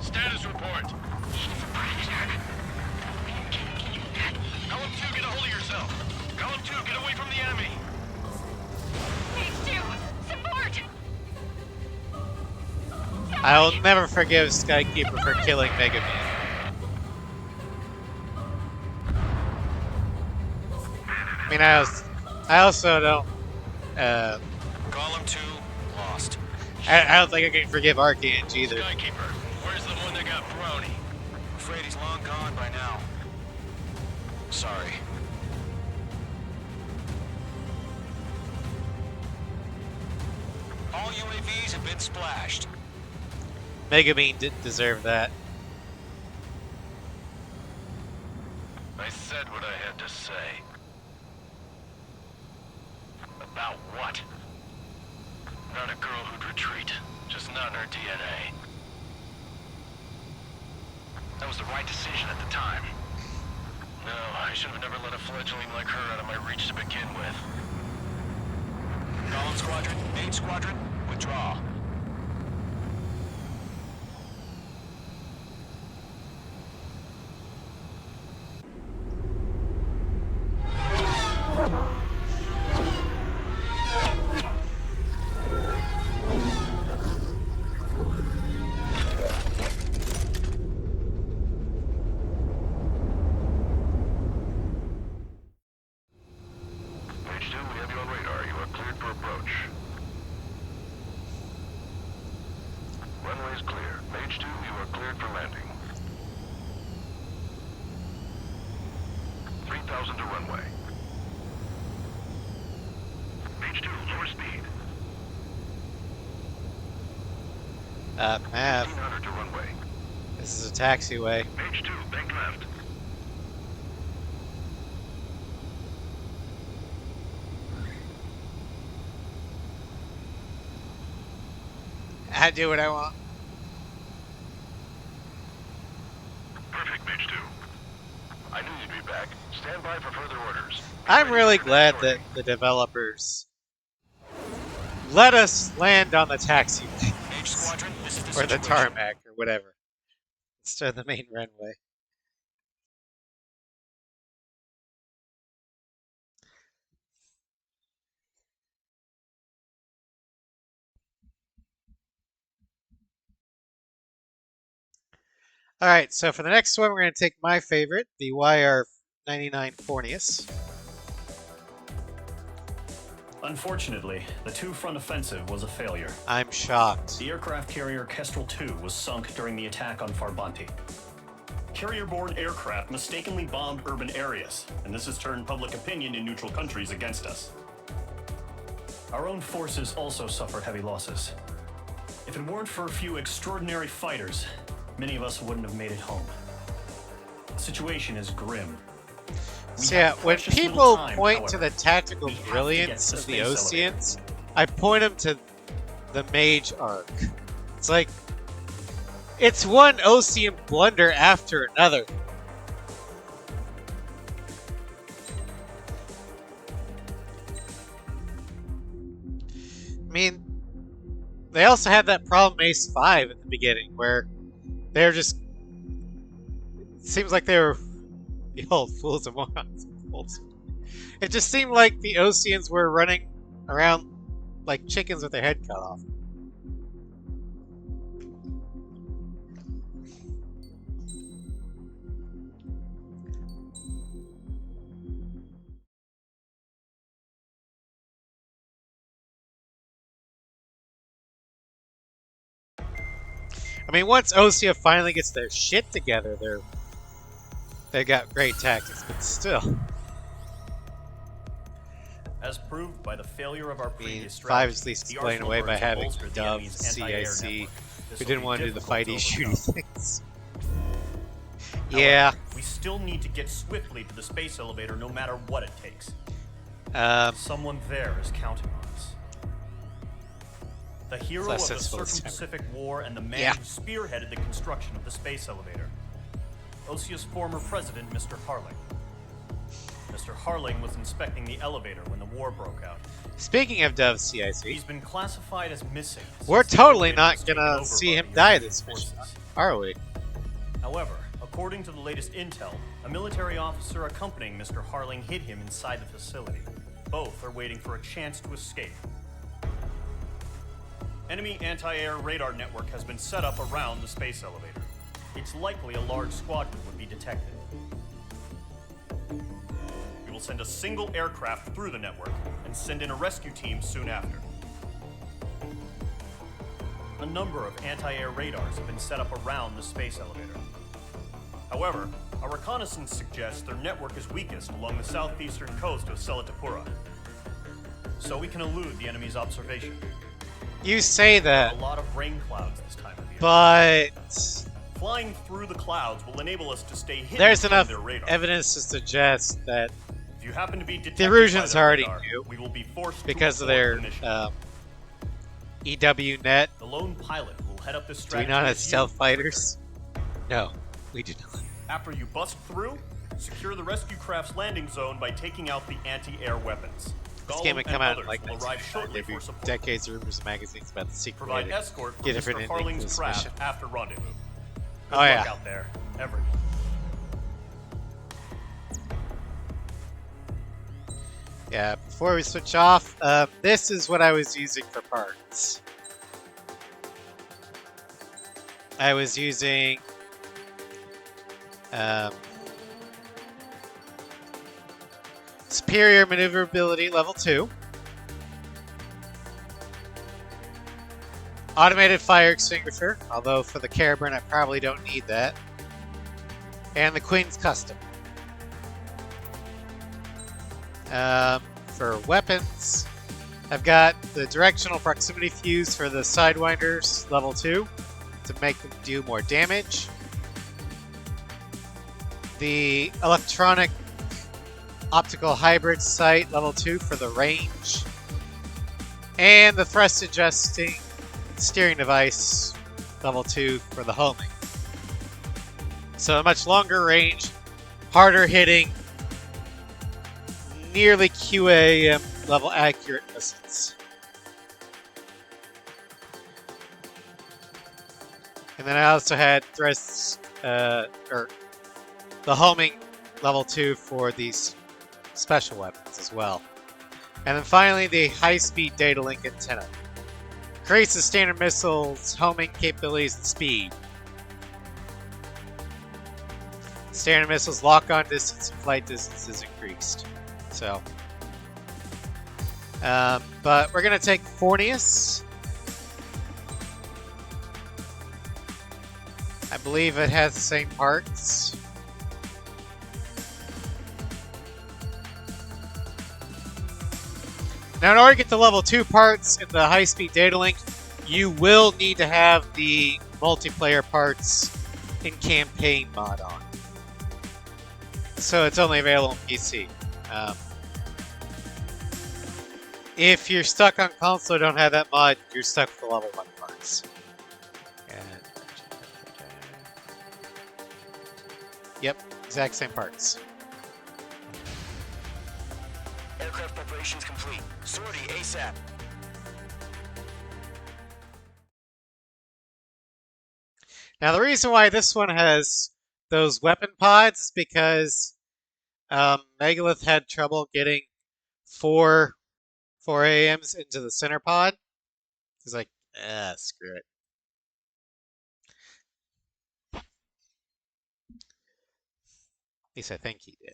Status report. She's a predator. Golem 2, get a hold of yourself. Golem 2, get away from the enemy. H2, support! I will never forgive Skykeeper for killing Mega Man. I mean, I also don't. Golem 2, lost. I don't think I can forgive Archange either. Skykeeper, where's the one that got brownie? Afraid he's long gone by now. Sorry. All UAVs have been splashed. Mega Man didn't deserve that. I said what I had to say. About what? Not a girl who'd retreat. Just not in her DNA. That was the right decision at the time. No, I should have never let a fledgling like her out of my reach to begin with. Golem Squadron, main squadron, withdraw. H2, we have you on radar. You are cleared for approach. Runway is clear. H2, you are cleared for landing. 3,000 to runway. H2, lower speed. Mav, 1,500 to runway. this is a taxiway. H2, bank left. I do what I want. Perfect, H2. I knew you'd be back. Stand by for further orders. I'm really glad that the developers let us land on the taxiway. H Squadron, this is the Or the situation. tarmac, or whatever. Instead of the main runway. Alright, so for the next one, we're going to take my favorite, the YR-99 Fornius. Unfortunately, the two-front offensive was a failure. I'm shocked. The aircraft carrier Kestrel II was sunk during the attack on Farbanti. Carrier-borne aircraft mistakenly bombed urban areas, and this has turned public opinion in neutral countries against us. Our own forces also suffered heavy losses. If it weren't for a few extraordinary fighters, many of us wouldn't have made it home. The situation is grim. So yeah, when people point to the tactical brilliance of the Oceans, I point them to the Mage arc. It's like, It's one Ocean blunder after another. I mean, they also had that problem Ace 5 at the beginning where they're just... It seems like they were... Behold, fools and morons. It just seemed like the Oceans were running around like chickens with their head cut off. I mean, once Osea finally gets their shit together, they got great tactics, but still. As proved by the failure of our previous Five strategy, is at least the explained away by Arsenal having bolstered the Dove, enemy's anti-air CIC. network. This We will didn't be want to do the difficult fighty to shooty overcome. things. However, Yeah. we still need to get swiftly to the space elevator no matter what it takes. Someone there is counting on us. The hero of Less the sensible this time. Circum-Pacific War and the man Yeah. who spearheaded the construction of the space elevator. Osea's former president, Mr. Harling. Mr. Harling was inspecting the elevator when the war broke out. Speaking of Dove, CIC, He's been classified as missing. we're since the totally elevator was not taken gonna over see by him the die European this mission, forces. are we? However, according to the latest intel, a military officer accompanying Mr. Harling hid him inside the facility. Both are waiting for a chance to escape. Enemy anti-air radar network has been set up around the space elevator. It's likely a large squadron would be detected. We will send a single aircraft through the network and send in a rescue team soon after. A number of anti-air radars have been set up around the space elevator. However, our reconnaissance suggests their network is weakest along the southeastern coast of Selatapura, so we can elude the enemy's observation. You say that, A lot of rain clouds this time of year. but Flying through the clouds will enable us to stay hidden there's from enough their radar. evidence to suggest that If you happen to be detected the Erusians by their already radar, knew we will be forced because to of abort their the mission. EW net. The lone pilot will head up this Do we strategy not have as you, stealth fighters? No, we do not. After you bust through, secure the rescue craft's landing zone by taking out the anti-air weapons. This Gollum game would come and out in others like will arrive 1999. shortly There'd be for support. decades of rumors and magazines about the secret way Provide to escort for get different Mr. ending for Harling's this craft mission. after rendezvous. Good Oh, luck yeah. out there, everyone. Yeah, before we switch off, this is what I was using for parts. I was using superior maneuverability level 2, automated fire extinguisher, although for the Caraburn I probably don't need that, and the Queen's Custom. For weapons, I've got the directional proximity fuse for the Sidewinders level 2 to make them do more damage. The electronic optical hybrid sight level 2 for the range. And the thrust adjusting steering device level 2 for the homing. So a much longer range, harder hitting, nearly QAM level accurate missiles. And then I also had thrusts, or the homing level 2 for these special weapons as well. And then finally the high-speed data link antenna. Increases standard missiles, homing capabilities, and speed. Standard missiles lock-on distance and flight distance is increased. So, but we're gonna take Fornius. I believe it has the same parts. Now, in order to get the level 2 parts in the high-speed data link, you will need to have the multiplayer parts in campaign mod on. So it's only available on PC. If you're stuck on console or don't have that mod, you're stuck with the level 1 parts. And exact same parts. Aircraft preparations complete. Sortie ASAP. Now the reason why this one has those weapon pods is because Megalith had trouble getting four AMs into the center pod. He's like, screw it. At least I think he did.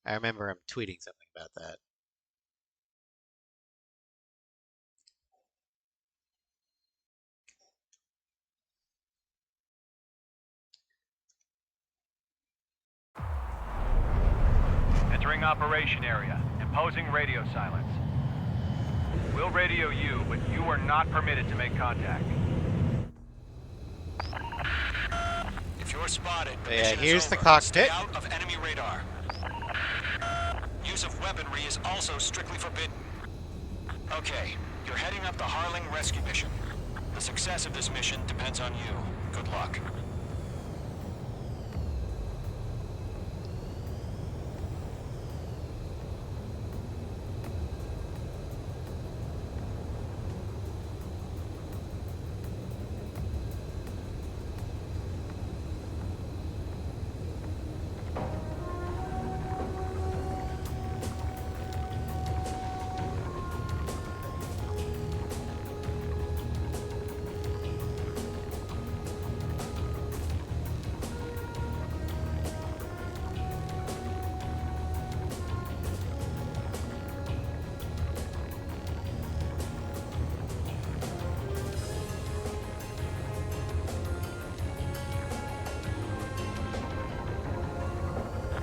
I remember him tweeting something about that. Entering operation area. Imposing radio silence. We'll radio you, but you are not permitted to make contact. If you're spotted, But yeah, mission is here's the over. cockpit. Stay out of enemy radar. Use of weaponry is also strictly forbidden. Okay, you're heading up the Harling rescue mission. The success of this mission depends on you. Good luck.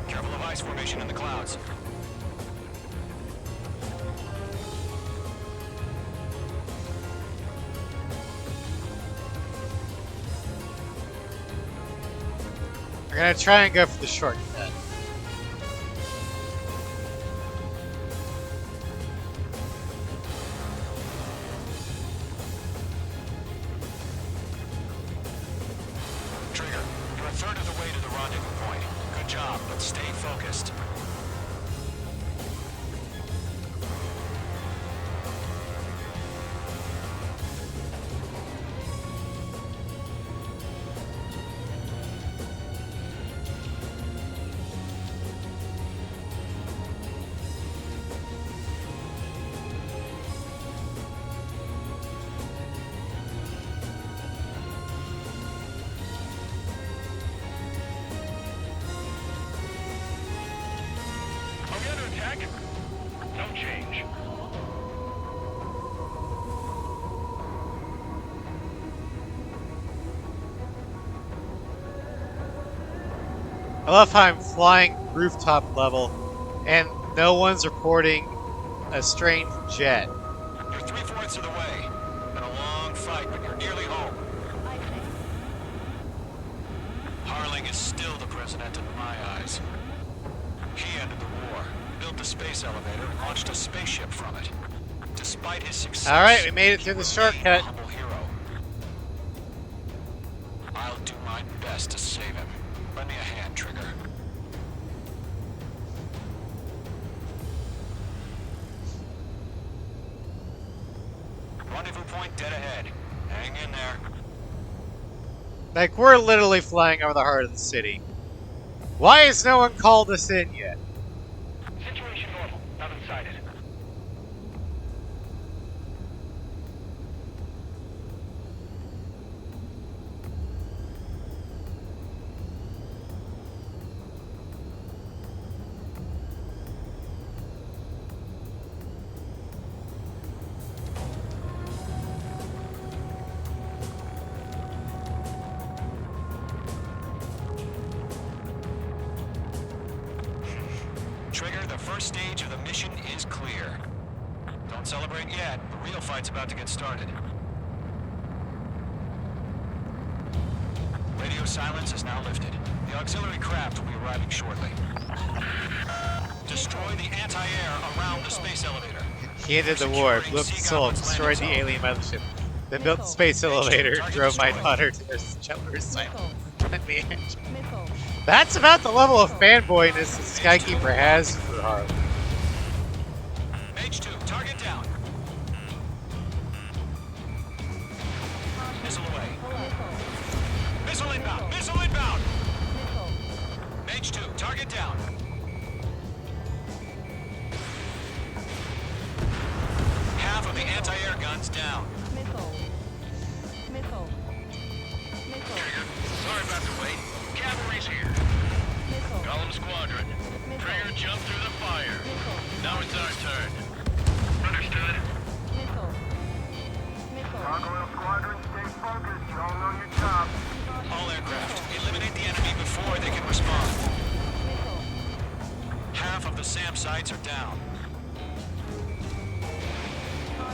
Careful of ice formation in the clouds. We're gonna try and go for the shortcut. Trigger, you're a third of the way to the rendezvous point. Good job, but stay focused. Are we under attack? No change. I love how I'm flying rooftop level and no one's reporting a strange jet. You're 3/4 of the way. Been a long fight, but you're nearly home. Harling is still the president in my eyes. He ended the war, built the space elevator, and launched a spaceship from it. Despite his success, Alright, we made it through the he remained shortcut. a humble hero. I'll do my best to save him. Lend me a hand, Trigger. Rendezvous point dead ahead. Hang in there. Like, we're literally flying over the heart of the city. Why has no one called us in yet? Situation normal. Nothing sighted. Trigger, the first stage of the mission is clear. Don't celebrate yet. The real fight's about to get started. Radio silence is now lifted. The auxiliary craft will be arriving shortly. Destroy the anti-air around the space elevator. He ended the war, blew up the soul, destroyed the alien mothership, then built the space elevator, drove my daughter to her shelter site. Let me in. That's about the level of fanboyness that Skykeeper has for Harley. Mage 2, target down. Missile away. Missile inbound! Missile inbound! Mage 2, target down. Half of the anti-air guns down. Sorry about the wait. Cavalry's here. Golem Squadron. Trigger jump through the fire. Now it's our turn. Understood. Gargoyle Squadron, stay focused. You all know your job. All aircraft, eliminate the enemy before they can respond. Half of the SAM sites are down.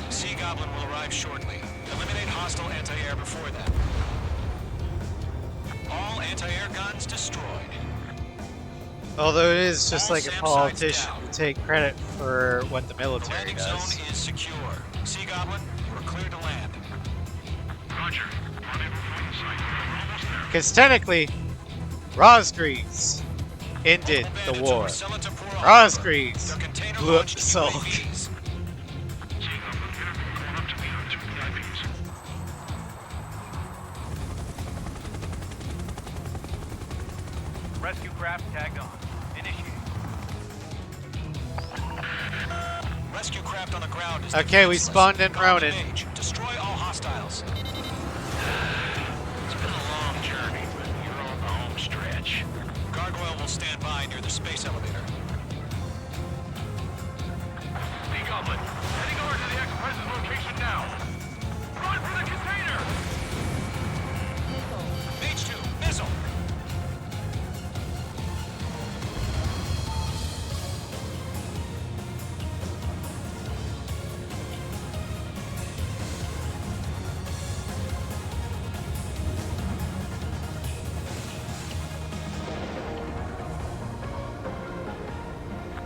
Sea Goblin will arrive shortly. Eliminate hostile anti-air before that. All anti-air guns destroyed. Although it is just All like a SAM politician sites down. to take credit for what the The military landing does. zone is secure. Sea Goblin, you are clear to land. Roger. Rendezvous point in sight. We're almost there. Because technically, Rosgreaves ended the Bandits war. over Selator Port Rosgreaves Their container blew up launched the Sulk. UAVs. Seeing up the interview going up to meet our 2 VIPs. Rescue craft tagged on. Initiate. Rescue craft on the ground is Okay, we defenseless. spawned in Guard the Ronin. mage. Destroy all hostiles. It's been a long journey, but you're on the home stretch. Gargoyle will stand by near the space elevator. Sea Goblin, heading over to the Express's location now. Run for the container! Mage 2, missile!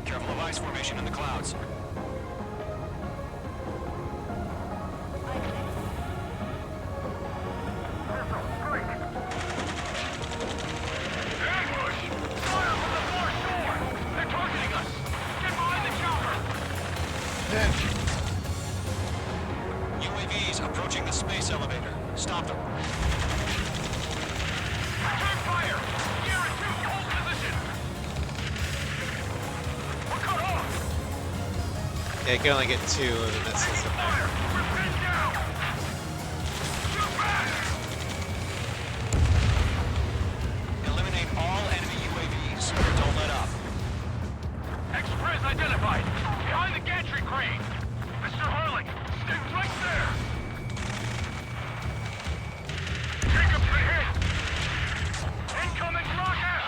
Careful of ice formation in the clouds. Ambush! Fire from the far shore! They're targeting us! Get behind the chopper! UAVs approaching the space elevator. Stop them. Return fire! Sierra 2, hold position! We're cut off! Yeah, you can only get 2 of the missiles in there. Fire! We're pinned down! Shoot back! Eliminate all enemy UAVs. Don't let up. Express identified! Behind the gantry crane! Mr. Harling, stick right there! Jacob's been hit! Incoming rocket!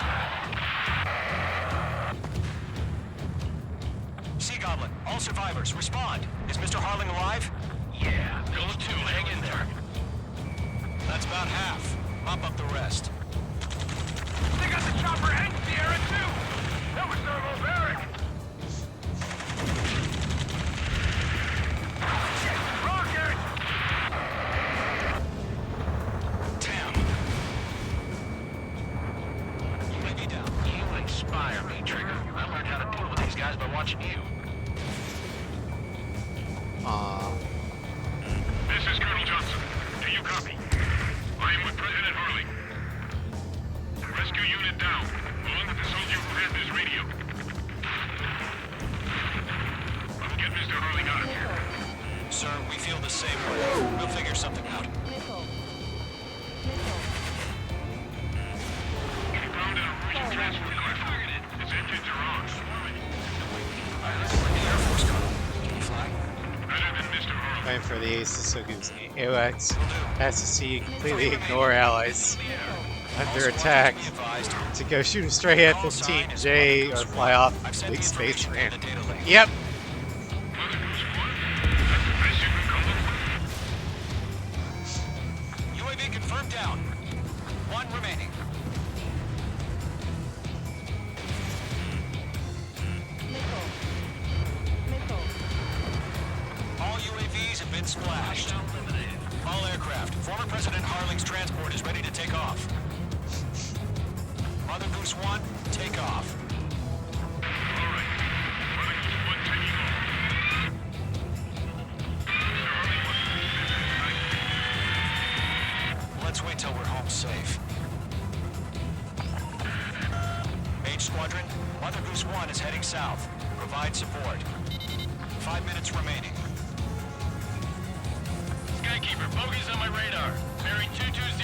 Sea Goblin, all survivors, respond. Is Mr. Harling alive? Yeah, those 2, hang in there. That's about half. Mop up the rest. They got the chopper and Sierra 2! That was thermobaric! Rocket! Damn. UAV down. You inspire me, Trigger. I learned how to deal with these guys by watching you. Aww. This is Colonel Johnson. Do you copy? I am with President Harley. Rescue unit down, along with the soldier who had this radio. I'll get Mr. Harley out of here. Sir, we feel the same way. We'll figure something out. We found an Erusian transport craft. Its engines are on. We're in the Air Force, Colonel. Can you fly? Better than Mr. Harley. Waiting for the Ace to so gives AOX has to see completely ignore allies under attack to go shoot a stray F-15J or fly off big space ramp. Yep. Mother Goose 1, that's the best you can call it. UAV confirmed down. 1 remaining. All UAVs have been splashed. All aircraft. Former President Harling's transport is ready to take off. Mother Goose Goose 1, take off. Let's wait till we're home safe. Mage Squadron, Mother Goose 1 is heading south. Provide support. 5 minutes remaining. Skykeeper, bogeys on my radar. Bearing 220.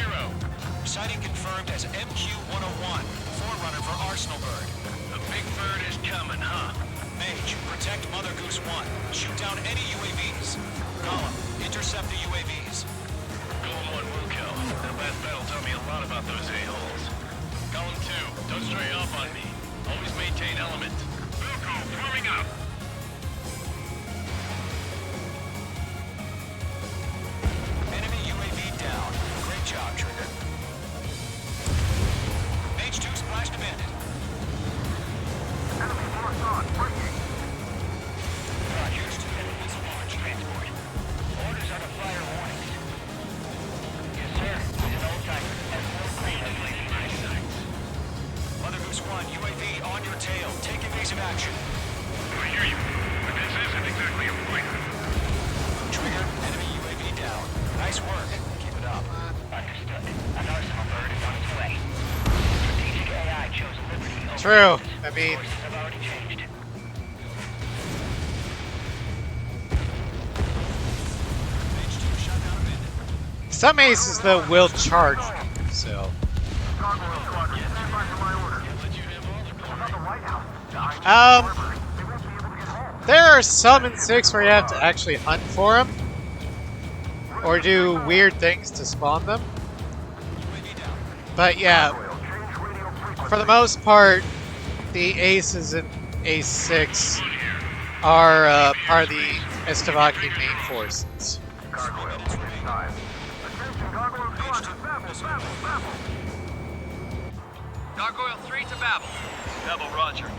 Sighting confirmed as MQ-101, forerunner for Arsenalberg. The big bird is coming, huh? Mage, protect Mother Goose 1. Shoot down any UAVs. Gollum, intercept the UAVs. Golem 1 will kill. That last battle taught me a lot about those a-holes. Golem 2, don't stray off on me. Always maintain element. Wilco, forming up. Enemy UAV down. Great job, Trigger. Mage 2 splashed abandoned. Enemy force on, breaking. Rogers, this launch transport. Orders are to fire warnings. Yes, sir. It's an old timer. Has no clean of leaving my sights. Mother Goose 1, UAV on your tail. Take evasive action. I hear you, but this isn't exactly a fighter. Trigger, enemy UAV down. Nice work. Keep it up. Understood. An arsenal bird is on its way. Strategic AI chose liberty over True. justice. I mean, Courses have already changed. Mage 2 shut down a minute. some aces though will charge you, so. Gargoyle Squadron, stand by for my order. About the White House. They won't be able to get home. There are some in 6 where you have to actually hunt for them, or do weird things to spawn them. UAV down. But yeah, Gargoyle, change radio frequency. for the most part, the aces in Ace 6 are part of the Estavakian main forces. Gargoyle, it's time. Attention, Gargoyle Squadron, Babel. Gargoyle 3 to Babel. Double Roger.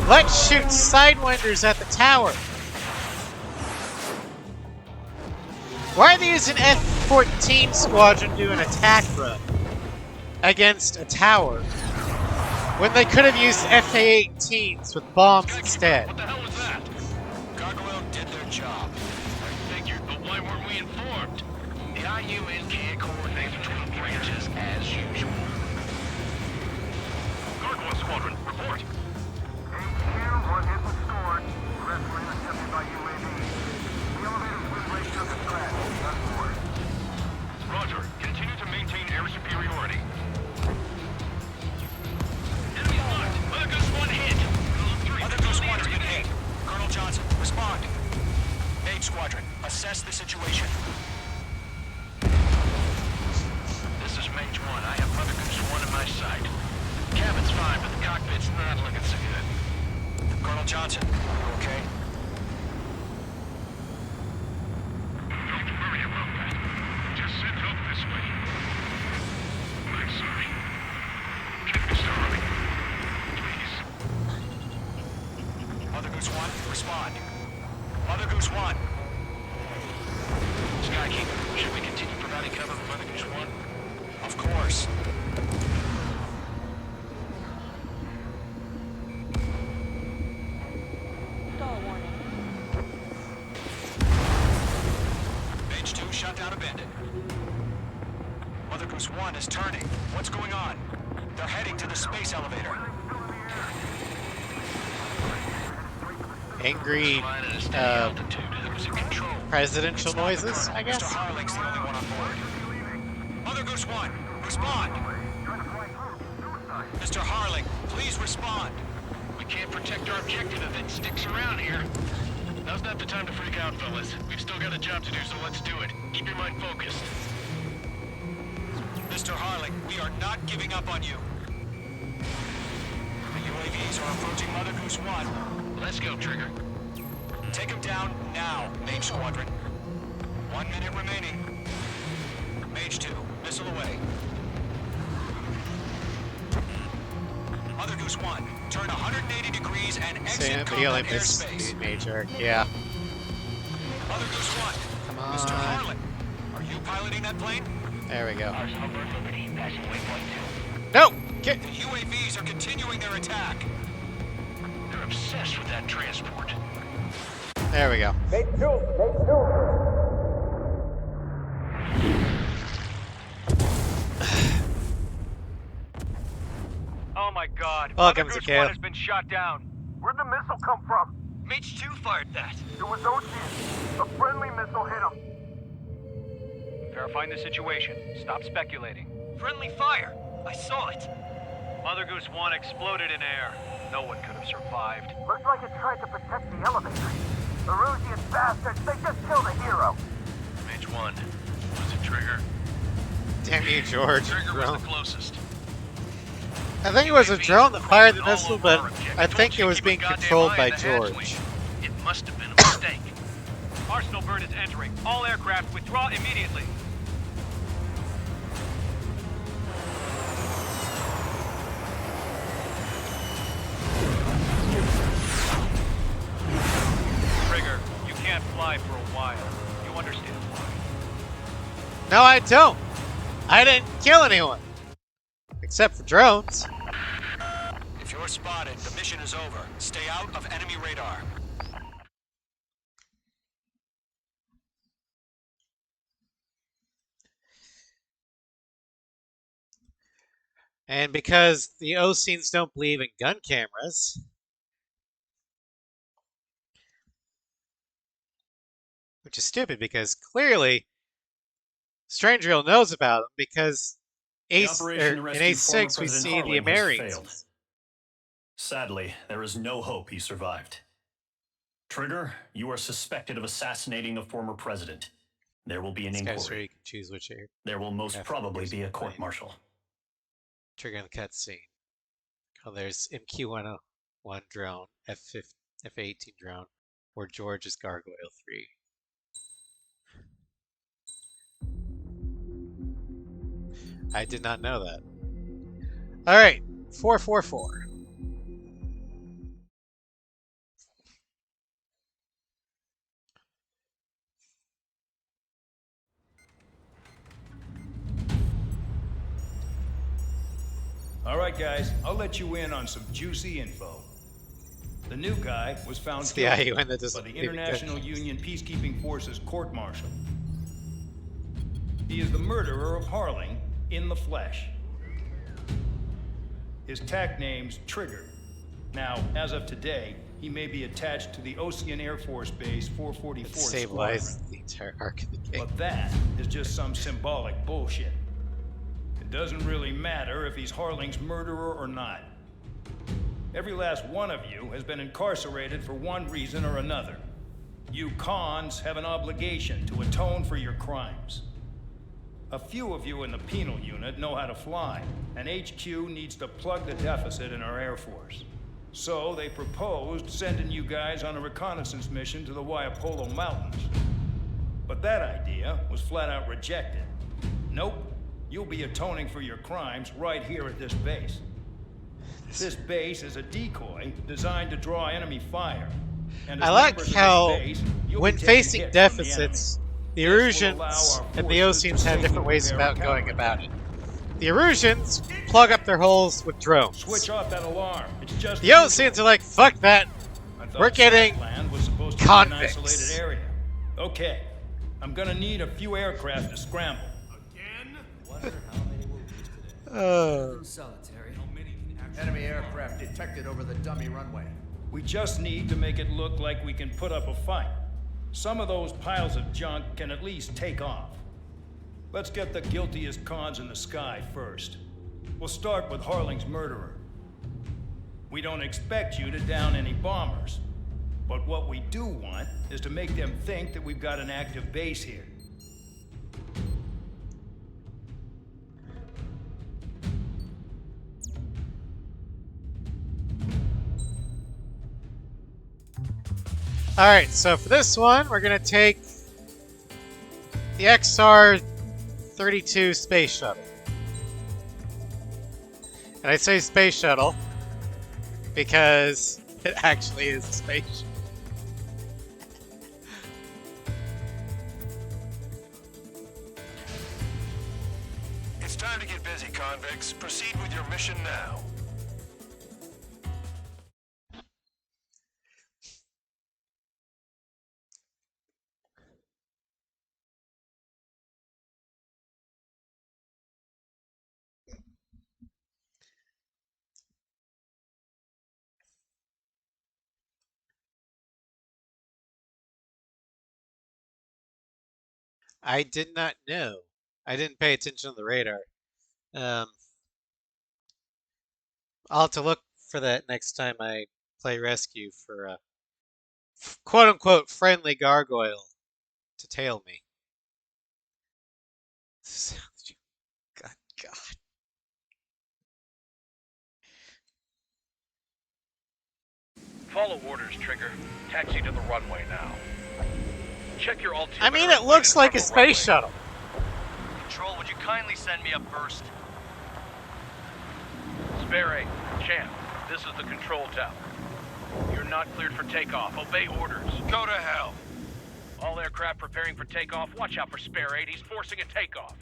Let's shoot Sidewinders at the tower. Why are they using F-14 squadron do an attack run against a tower when they could have used F-18s with bombs instead? What the hell was that? Gargoyle did their job. I figured, but why weren't we informed? The IUN can't coordinate between branches as usual. Gargoyle Squadron, report. HQ, one hit was scored. The rest were intercepted by UAV. The elevator's wind rate took a crash. None more. Roger. Continue to maintain air superiority. Enemy marked. Mother Goose 1 hit. Golem 3, Mother Goose 1 has been hit. Colonel Johnson, respond. Mage Squadron, assess the situation. This is Mage 1. I have Mother Goose 1 in my sight. Cabin's fine, but the cockpit's not looking so good. Colonel Johnson, you okay? Don't worry about that. Just send help this way. I'm sorry. Get Mr. Harley. Please. Mother Goose 1, respond. Mother Goose 1. Skykeeper, should we continue providing cover for Mother Goose 1? Of course. Mage 2 shut down a bandit. Mother Goose 1 is turning. What's going on? They're heading to the space elevator. Angry Flying at a steady altitude. It was a control. presidential It's not the noises, car. I guess. Mr. Harling's the only one on board. Mother Goose 1, respond. Mr. Harling, please respond. We can't protect our objective if it sticks around here. Now's not the time to freak out, fellas. We've still got a job to do, so let's do it. Keep your mind focused. Mr. Harling, we are not giving up on you. The UAVs are approaching Mother Goose 1. Let's go, Trigger. Take him down now, Mage Squadron. 1 minute remaining. Mage 2, missile away. Mother Goose 1, turn 180 degrees and exit Sam, he only combat missed airspace. the major. Yeah. Mother Goose 1, Come on. Mr. Harlan, are you piloting that plane? There we go. Arsenal Bird Liberty, passing waypoint 2. No! Get... The UAVs are continuing their attack. They're obsessed with that transport. There we go. Oh my god. Welcome, Mother Goose Zakeo. 1 has been shot down. Where'd the missile come from? Mage 2 fired that. It was Ocean. A friendly missile hit him. Verifying the situation. Stop speculating. Friendly fire. I saw it. Mother Goose 1 exploded in air. No one could have survived. Looks like it tried to protect the elevator. Erusian bastards, they just killed a hero. Mage 1. Was it Trigger? Damn you, George. Trigger was Drone. the closest. I think it was a drone that fired the All missile, over but our objective. I think Don't it was keep a being goddamn controlled eye by in the hatchway. George. It must have been a mistake. Arsenal Bird is entering. All aircraft withdraw immediately. Trigger, you can't fly for a while. You understand why? No, I don't. I didn't kill anyone. Except for drones. If you're spotted, the mission is over. Stay out of enemy radar. And because the Oceans don't believe in gun cameras, which is stupid because clearly Strangerill knows about them because Ace, operation to in rescue Ace former 6 we President see the Harlan has Americans. failed. Sadly, there is no hope he survived. Trigger, you are suspected of assassinating a former president. There will be an This guy's where inquiry. you can choose which air. There will most Yeah, probably there's be a a plane. court-martial. Trigger in the cutscene. Oh, there's MQ-101 drone, F-18 drone, or George's Gargoyle 3. I did not know that. All right, 444. All right, guys, I'll let you in on some juicy info. The new guy was found It's the guilty IUN that by doesn't the believe in International gun cameras. Union Peacekeeping Forces court-martial. He is the murderer of Harling in the flesh. His tag name's Trigger. Now, as of today, he may be attached to the Ocean Air Force Base 444 It Squadron. stabilized the entire arc of the game. But that is just some symbolic bullshit. It doesn't really matter if he's Harling's murderer or not. Every last one of you has been incarcerated for one reason or another. You cons have an obligation to atone for your crimes. A few of you in the penal unit know how to fly, and HQ needs to plug the deficit in our Air Force. So they proposed sending you guys on a reconnaissance mission to the Waiapolo Mountains. But that idea was flat out rejected. Nope, you'll be atoning for your crimes right here at this base. This base is a decoy designed to draw enemy fire. And as I like members of how, this base, you'll when be taking facing hits from the deficits, the This will allow Erusians our and the forces to Oceans have different safely ways prepare about a going counterattack. about it. The Erusians plug up their holes with drones. Switch off that alarm. It's just The Oceans are like, fuck that. I thought We're getting Land was supposed to convicts. be an isolated area. Okay, I'm gonna need a few aircraft to scramble. Solitary. Enemy aircraft detected over the dummy runway. We just need to make it look like we can put up a fight. Some of those piles of junk can at least take off. Let's get the guiltiest cons in the sky first. We'll start with Harling's murderer. We don't expect you to down any bombers. But what we do want is to make them think that we've got an active base here. Alright, so for this one, we're going to take the XR-32 space shuttle. And I say space shuttle because it actually is a space shuttle. Time to get busy, convicts. Proceed with your mission now. I did not know. I didn't pay attention to the radar. I'll have to look for that next time I play rescue for a quote-unquote friendly gargoyle to tail me. God. Follow orders, Trigger. Taxi to the runway now. Check your altimeter. I mean, it looks like a space shuttle. Control, would you kindly send me up first? Spare 8, Champ, this is the control tower. You're not cleared for takeoff. Obey orders. Go to hell. All aircraft preparing for takeoff. Watch out for Spare 8. He's forcing a takeoff.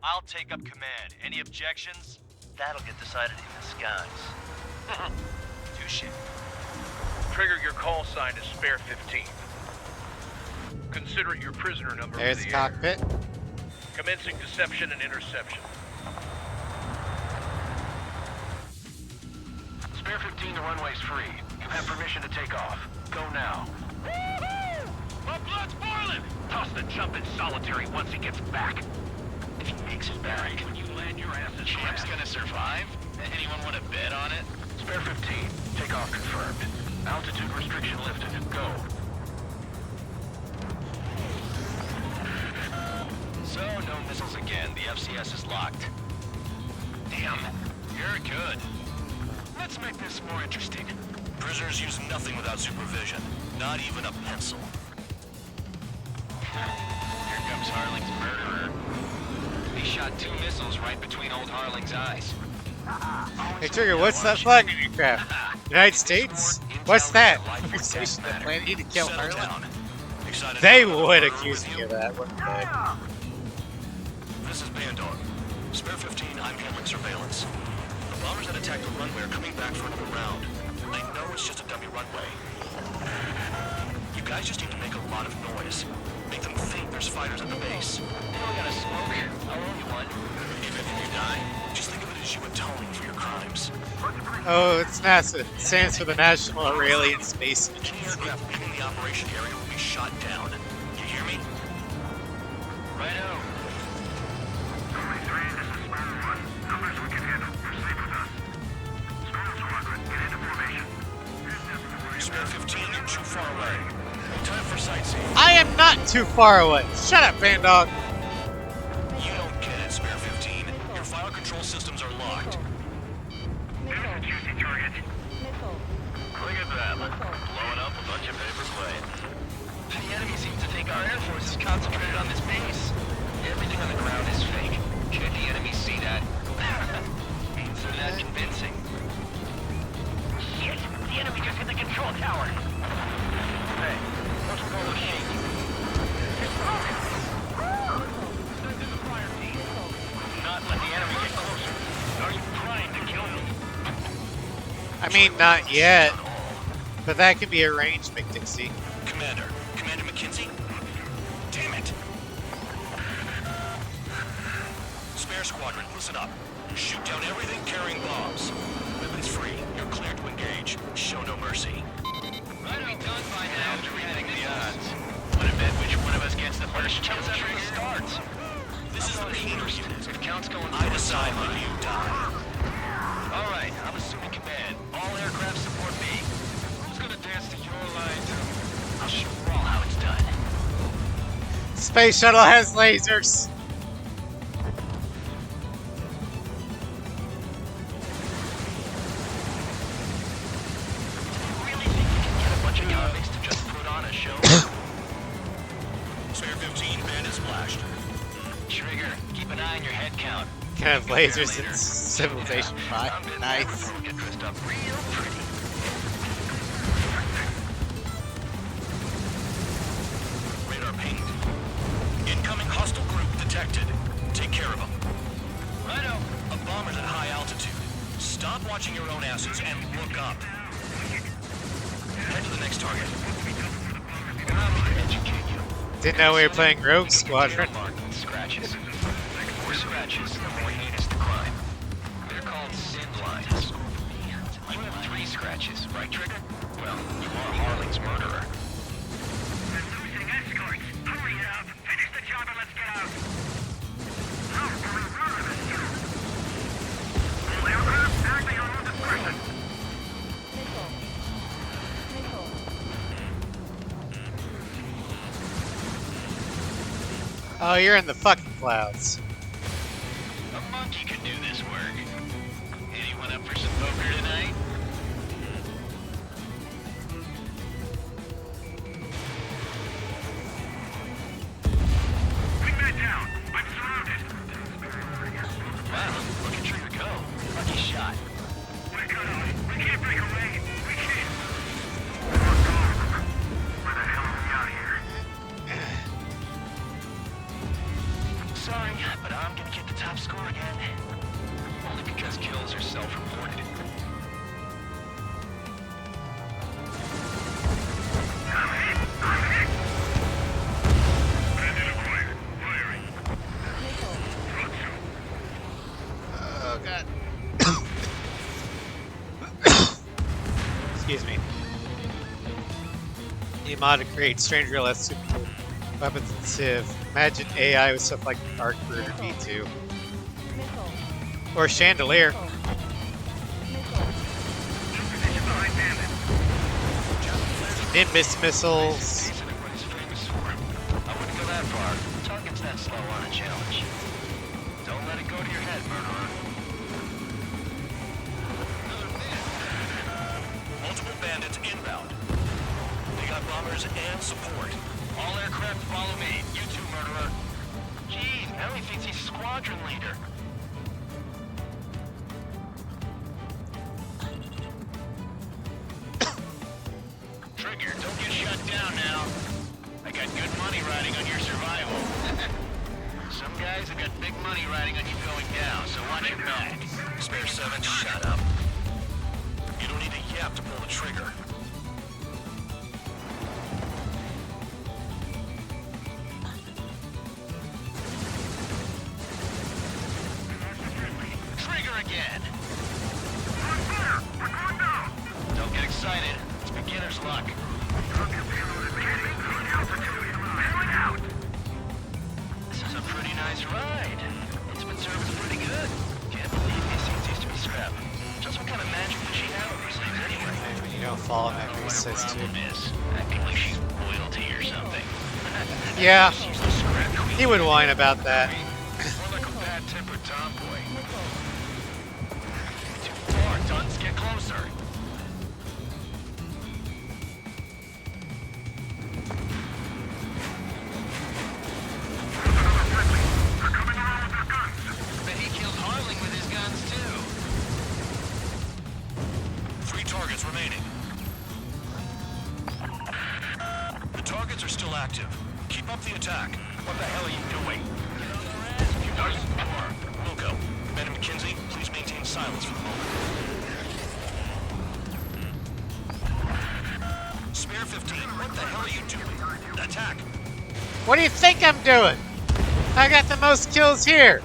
I'll take up command. Any objections? That'll get decided in the skies. Touche. Trigger, your call sign is Spare 15. Consider it your prisoner number. There's the cockpit. Commencing deception and interception. Spare 15, the runway's free. You have permission to take off. Go now. Woohoo! My blood's boiling! Toss the jump in solitary once he gets back. If he makes it back, when you land your ass in Champ's gonna survive? Anyone want to bet on it? Spare 15, takeoff confirmed. Altitude restriction lifted. Go. So, no missiles again. The FCS is locked. Damn, you're good. Let's make this more interesting. Prisoners use nothing without supervision. Not even a pencil. Here comes Harling's murderer. He shot 2 missiles right between old Harling's eyes. Hey Trigger, what's that flag on your craft? United States? What's that? We're stationed at planning to kill Harlan? They would accuse me of that, wouldn't they? This is Bandor. Spare 15, I'm handling surveillance. The bombers that attacked the runway are coming back for another round. I know it's just a dummy runway. You guys just need to make a lot of noise. Make them think there's fighters at the base. You don't gotta smoke. I'll owe you one. Even if you die, just think of it as you atoning for your crimes. Oh, it's NASA. It stands for the National Aurelian Space Any Agency. aircraft leaving the operation area will be shot down. You hear me? Righto. Spare 15, you're too far away. Time for sightseeing. I am not too far away. Shut up, Bandog. You don't get it, Spare 15. Your file control systems are locked. Look at them. Blowing up a bunch of paper planes. The enemy seems to think our air force is concentrated on this base. Everything on the ground is fake. Should the enemy see that? Means they're not convincing. Shit! The enemy just hit the control tower. Hey, what's with all the shaking? Do not let the enemy get closer. Are you trying to kill me? I mean, not yet. But that can be arranged, McDixie. Commander McKenzie? Damn it! Spare squadron, listen up. Shoot down everything carrying bombs. Liberty's free. You're cleared to engage. Show no mercy. Right on done by now, dramatic the odds. Wanna bet which one of us gets the first kill trigger starts? This is the Peter unit. If counts going I decide when you die. Alright, I'm assuming command. All aircraft support me. Who's gonna dance to your line? I'll show you all how it's done. Space shuttle has lasers. Really think you can get a bunch of convicts to just put on a show? Spare 15, bandit splashed. Trigger, keep an eye on your head count. Can have lasers in Civilization 5. Nice. Get dressed up real pretty. Radar pinged. Incoming hostile group detected. Take care of them. Righto. A bomber's at high altitude. Stop watching your own asses and look up. Head to the next target. Educate you. Didn't know we were playing Rogue Squadron. Scratches. The more scratches, the more heinous the crime. They're called sin lines. You have 3 scratches, right, Trigger? Well, you are Harling's murderer. We're losing escorts. Hurry it up. Finish the job and let's get out. How do we murder this dude? All aircraft acting on discretion. Oh, you're in the fucking clouds. A monkey could do this work. Anyone up for some poker tonight? Wingman down. I'm surrounded. Wow, look at Trigger go. Lucky shot. We're cut off. We can't break away. We can't. Where the hell are we out here? Sorry, but I'm gonna get the top score again. Only because kills are self-reported. Bandit acquired. Firing. Oh god. Excuse me. The mod to create strange real estate weapons and Civ. Imagine AI with stuff like Arc Bird or V2. Or Chandelier. Nimbus missiles. Everybody's famous for him. I wouldn't go that far. Target's that slow on a challenge. Don't let it go to your head, murderer. Multiple bandits inbound. They got bombers and support. All aircraft follow me. You too, murderer. Jeez, now he thinks he's squadron leader. Trigger, don't get shut down now. I got good money riding on your survival. Some guys have got big money riding on you going down, so watch your back. Spare 7, shut up. You don't need a yap to pull the trigger. Trigger again. Don't get excited. It's beginner's luck. This is a pretty nice ride. Instrument service pretty good. Can't believe these things used to be scrap. Just what kind of magic does she have up her sleeves anyway? When you don't fall in that What her says too. problem is. Acting like she's royalty or something. Yeah, She's the scrap queen. he would whine about that. More like a bad-tempered tomboy. Too far, Dunce. Get closer. Bet he killed Harling with his guns, too. 3 targets remaining. The targets are still active. Keep up the attack. What the hell are you doing? Get on their ass, you nice power. Wilco, Ben and McKenzie, please maintain silence for the moment. Spare 15, what the hell are you doing? Attack! What do you think I'm doing? I got the most kills here.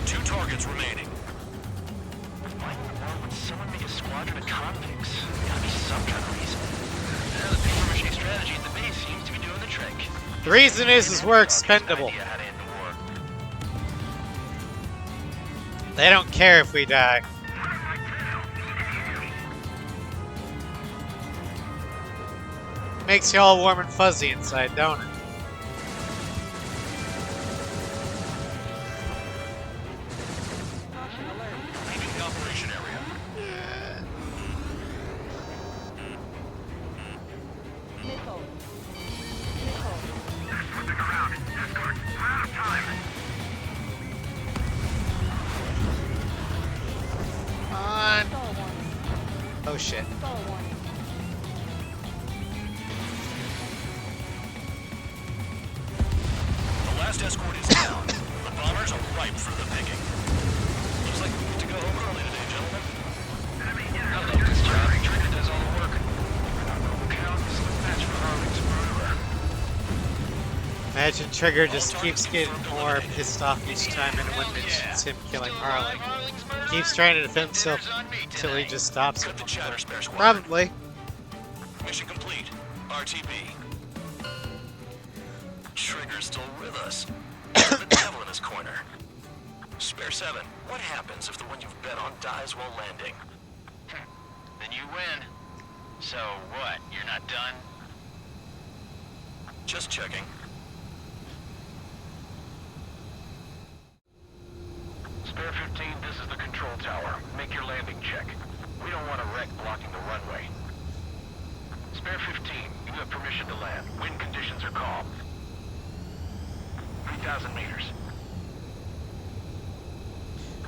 Two targets remaining. Why in the world would someone make a squadron of convicts? Gotta be some kind of reason. The paper-mache strategy at the base seems to be doing the trick. The reason is we're expendable. Idea how to end the war. They don't care if we die. Makes you all warm and fuzzy inside, don't it? Leaving the operation area. On. Oh shit. Request escort is down. The bombers are ripe for the picking. Looks like we need to go home early today, gentlemen. I love this job. Trigger does all the work. Countless match for Harley's murderer. Imagine Trigger just keeps getting more pissed off each time anyone mentions him killing Harley. Keeps trying to defend himself until he just stops it. Probably. Mission complete. RTB. Trigger's still with us. The devil in his corner. Spare 7, what happens if the one you've bet on dies while landing? Then you win. So what? You're not done? Just checking. Spare 15, this is the control tower. Make your landing check. We don't want a wreck blocking the runway. Spare 15, you have permission to land. Wind conditions are calm. 3,000 meters.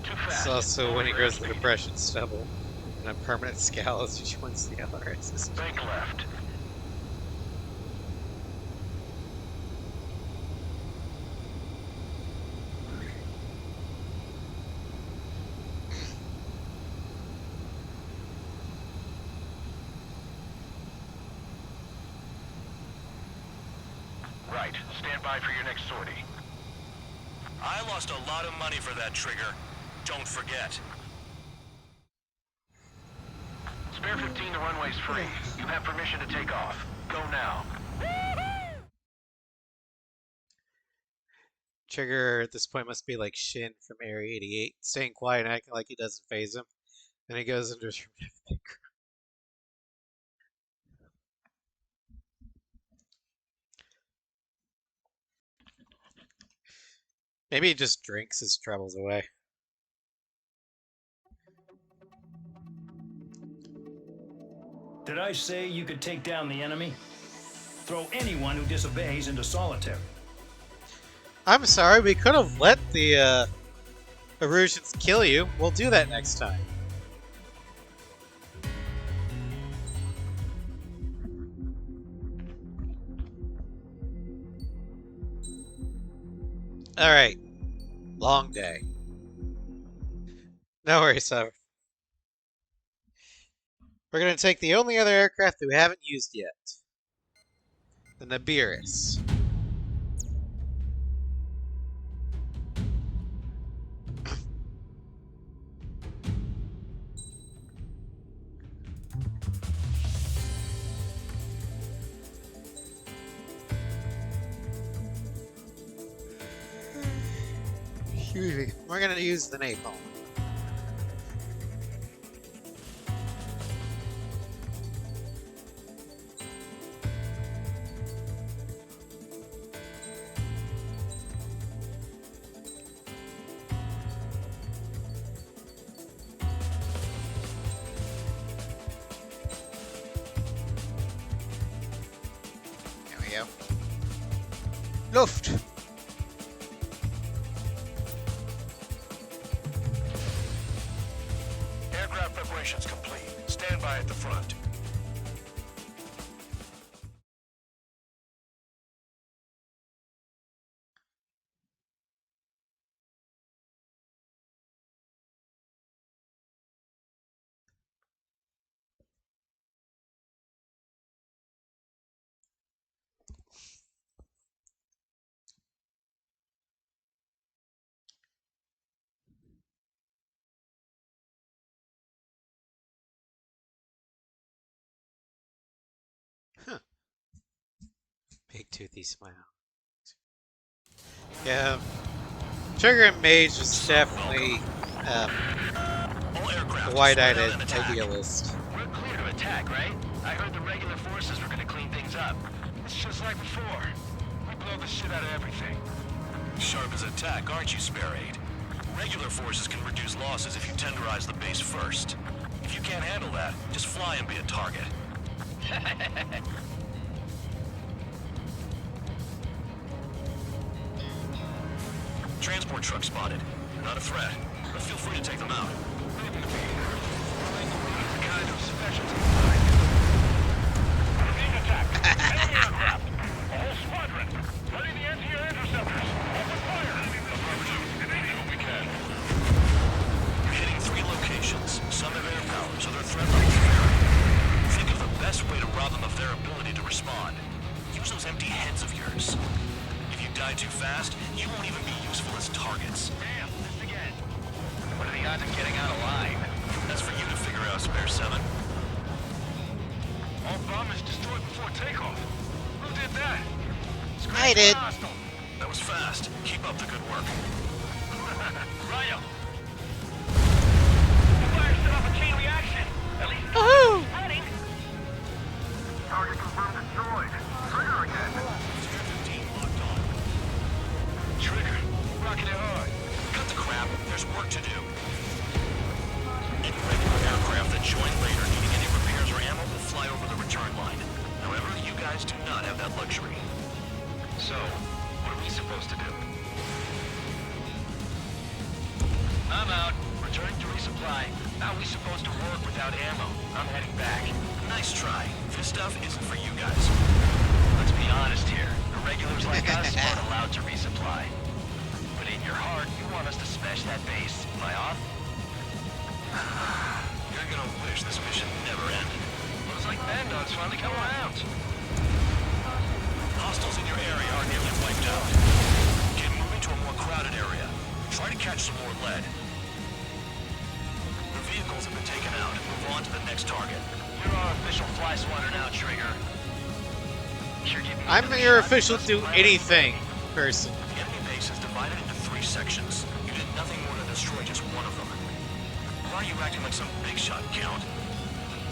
Too fast. It's also when he grows the depression stubble and a permanent scowl as he joins the LRS. Bank left. Right. Stand by for your next sortie. I lost a lot of money for that, Trigger. Don't forget. Spare 15, the runway's free. You have permission to take off. Go now. Trigger at this point must be like Shin from Area 88, staying quiet and acting like he doesn't phase him. Then he goes into his room. Maybe he just drinks his troubles away. Did I say you could take down the enemy? Throw anyone who disobeys into solitary. I'm sorry, we could have let the Erusians kill you. We'll do that next time. Alright. Long day. No worries, We're going to take the only other aircraft that we haven't used yet. The Nibiris. We're going to use the napalm. There we go. Luft! Aircraft preparations complete. Stand by at the front. Huh. Big toothy smile. Yeah. Trigger and Mage is definitely a wide-eyed idealist. We're clear to attack, right? I heard the regular forces were gonna clean things up. It's just like before. We blow the shit out of everything. Sharp as a tack, aren't you, Spare 8? Regular forces can reduce losses if you tenderize the base first. If you can't handle that, just fly and be a target. Transport truck spotted. They're not a threat, but feel free to take them out. Kind of specialty. Being attacked. Enemy aircraft. A whole squadron. Ready the anti-air interceptors. off their ability to respond. Use those empty heads of yours. If you die too fast, you won't even be useful as targets. Damn, this again. What are the odds of getting out alive? That's for you to figure out, Spare 7. All bombers destroyed before takeoff. Who did that? I did. That was fast. Keep up the good work. Ryo! The fire set off a chain reaction. At least Woohoo! running. Target confirmed destroyed. Trigger again. Spare 15 locked on. Trigger, rocking it hard. Cut the crap. There's work to do. Any regular aircraft that join later needing any repairs or ammo will fly over the return line. However, you guys do not have that luxury. So, what are we supposed to do? I'm out. Returning to resupply. How are we supposed to work without ammo? I'm heading back. Nice try. This stuff isn't for you guys. Let's be honest here. Irregulars like us aren't allowed to resupply. But in your heart, you want us to smash that base. Am I off? You're gonna wish this mission never ended. Looks like Bandog's finally come around. Hostiles in your area are nearly wiped out. Get moving to a more crowded area. Try to catch some more lead. The vehicles have been taken out. Move on to the next target. You're our official fly swatter now, Trigger. I'm your official do anything person. The enemy base is divided into 3 sections. You did nothing more than destroy just one of them. Why are you acting like some big shot, Count?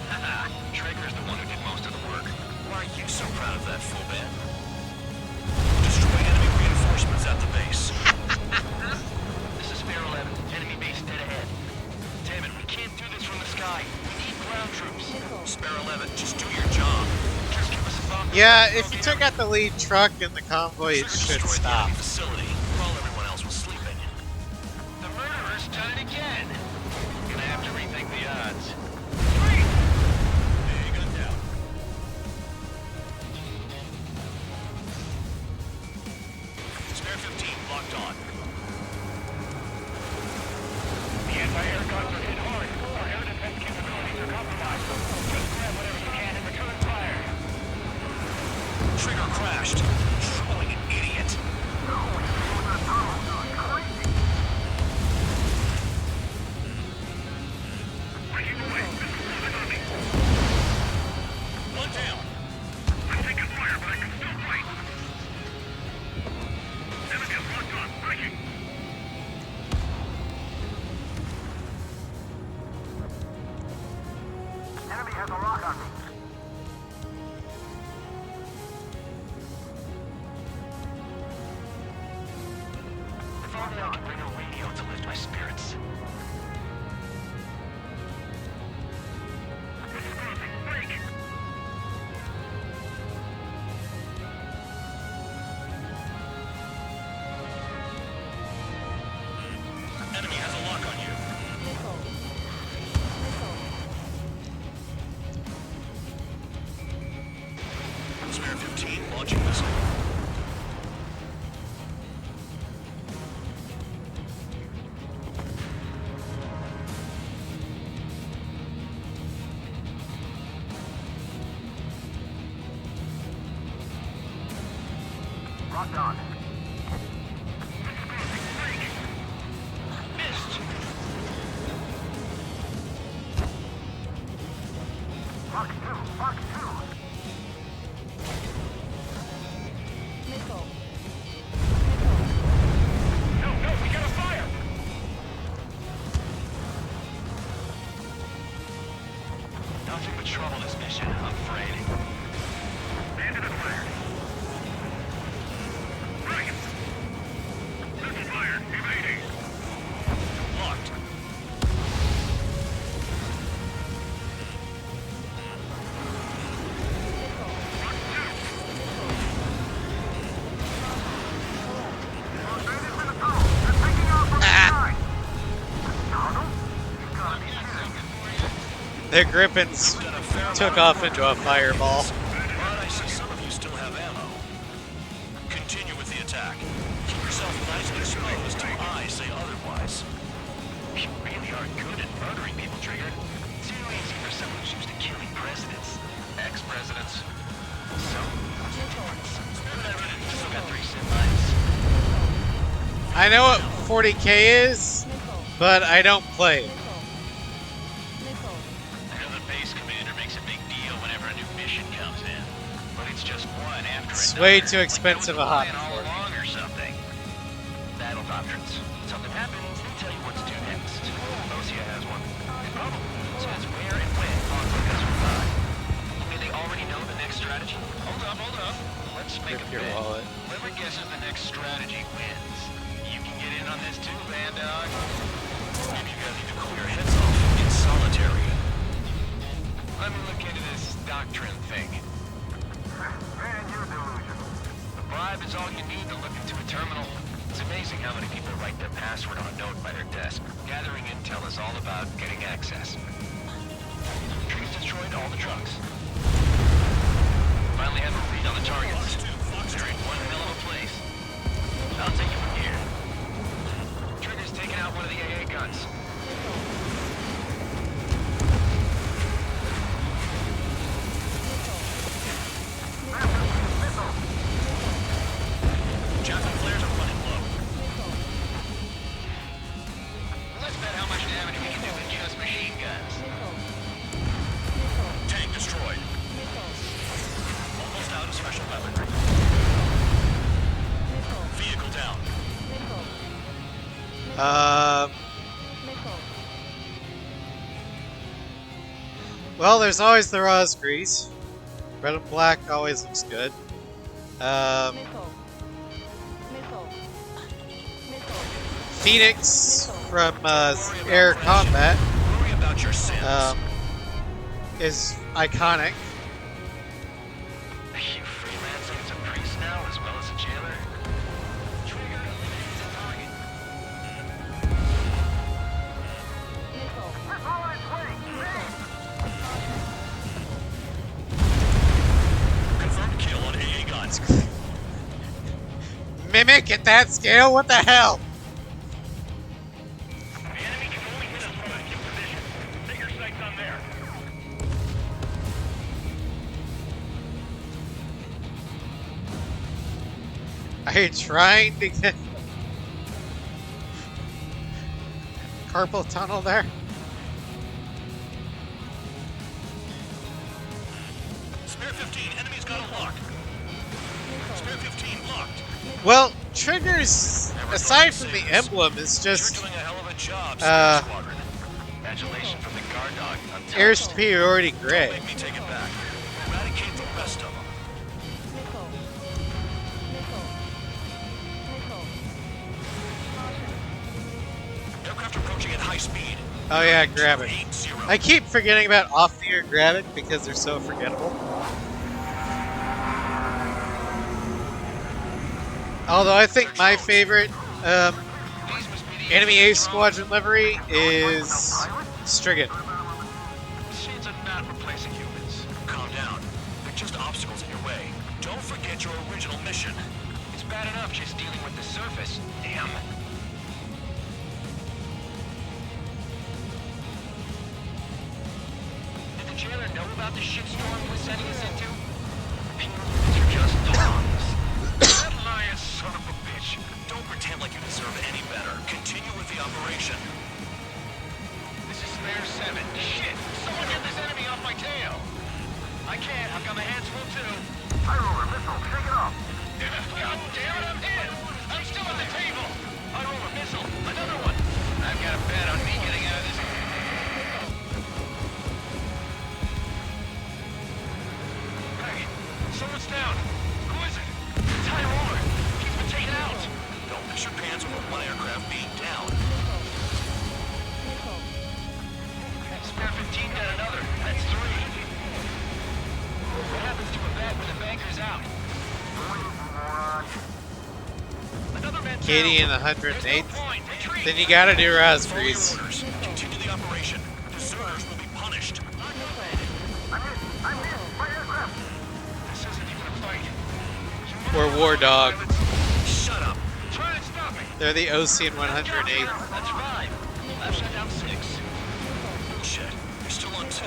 Haha, Trigger's the one who did most of the work. Why are you so proud of that, full band? Destroy enemy reinforcements at the base. This is Spare 11. Enemy base dead ahead. Damn it, we can't do this from the sky. We need ground troops. Spare 11, just do your job. Just give us a thought. Yeah, if you took out the lead truck in the convoy, it should Destroy the stop. enemy facility while everyone else was sleeping. The murderer's done it again. Gonna have to rethink the odds. Hey, gun down. Spare 15 locked on. The anti-air guns are hit hard. Our air defense capabilities are compromised. Just grab whatever you can and return fire. Trigger crashed. Trolling an idiot. One down. I'm taking fire, but I can still fight. Enemy is locked on. Breaking. Enemy has a lock on me. If only I could bring a radio to lift my spirits. It's closing. Break. Enemy has a lock on you. Spare 15 launching missile. Locked on. Missed. Lock 2. Lock 2. No, we got a fire! Nothing but trouble this mission, I'm afraid. Bandit is fired. Right. Missile fired. Evading. Locked. Their Griffins took off into a fireball. But I see some of you still have ammo. Continue with the attack. Keep yourself nice and exposed till I say otherwise. You really are good at murdering people, Trigger. Too easy for someone who's used to killing presidents. Ex-presidents. I know what 40K is, but I don't play it. I know the base commander makes a big deal whenever a new mission comes in, but it's just one after It's another. way too expensive a hobby all for me. along or something. Battle doctrines. Something happens, they tell you what to do next. Osia has one. It probably says where and when Hawkeye will survive. May they already know the next strategy? Hold up. Let's make Rip a your bet. wallet. Whoever guesses the next strategy wins. You can get in on this too, Van Dog. Maybe you guys need to cool your heads off in solitary. Let me look into this doctrine thing. Man, you're delusional. The bribe is all you need to look into a terminal. It's amazing how many people write their password on a note by their desk. Gathering intel is all about getting access. Trees destroyed all the trucks. Finally have a read on the targets. They're in one hell of a place. I'll take it from here. Trigger's taking out one of the AA guns. Javelin flares are running low. Let's bet how much damage we can do with just machine guns. Tank destroyed. Almost out of special weaponry. Vehicle down. Well, there's always the Rosgrees. Red and black always looks good. Phoenix from Air Combat Worry about your sins. is iconic. Are you freelancing as a priest now as well as a jailer? Trigger eliminates the target. Confirmed kill on AA guns. Mimic at that scale? What the hell? The enemy can only hit us from active position. Set your sights on there. Are you trying to get carpal tunnel there? Spare 15, enemy's got a lock. Spare 15 locked. Well, Trigger's, aside from the emblem, is just You're doing a hell of a job, Squadron. Congratulations from the guard dog. I'm telling air you. superiority Don't gray. make me take it back. Eradicate the rest of them. Aircraft approaching at high speed. Oh yeah, grab it. 80. I keep forgetting about off the air grab it because they're so forgettable. Although I think my favorite enemy Ace Squadron livery is Strigan. Machines are not replacing humans. Calm down. They're just obstacles in your way. Don't forget your original mission. It's bad enough just dealing with the surface. Damn. Did the jailer know about the shitstorm he was sending us into? These are just dogs. That lying son of a bitch. Don't pretend like you deserve any better. Continue with the operation. This is Spare 7. Shit! Someone get this enemy off my tail! I can't. I've got my hands full too. I roll a missile. Shake it off. God damn it, I'm hit! I'm still at the table! I roll a missile. Another one. I've got a bet on me getting out of this. Hey, someone's down. Who is it? Tyrone. He's been taken out. Don't miss your pants over one aircraft being down. Spare 15 got another. That's 3. What happens to a bet when the banker's out? Another man Katie in down. the 108th. There's no point. Retreat. Then you gotta do Following Rosgrees. orders. Continue the operation. Deserters will be punished. I'm hit. My aircraft. This isn't even a fight. Or War Dog. Shut up. Try and stop me. They're the OC in 108th. That's 5. I've shut down 6. Shit. You're still on 2.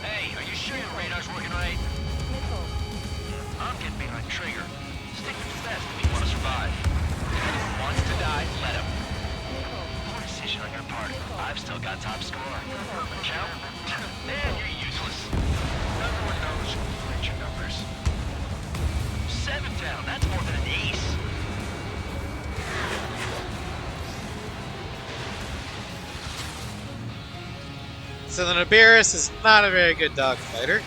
Hey, are you sure your radar's working right? I'm getting behind Trigger. Stick with the best if you want to survive. wants to die, let him. Poor decision on your part. I've still got top score. Count? Man, you're useless. Everyone knows you played your numbers. 7 down, that's more than an ace. So the Nibiris is not a very good dogfighter.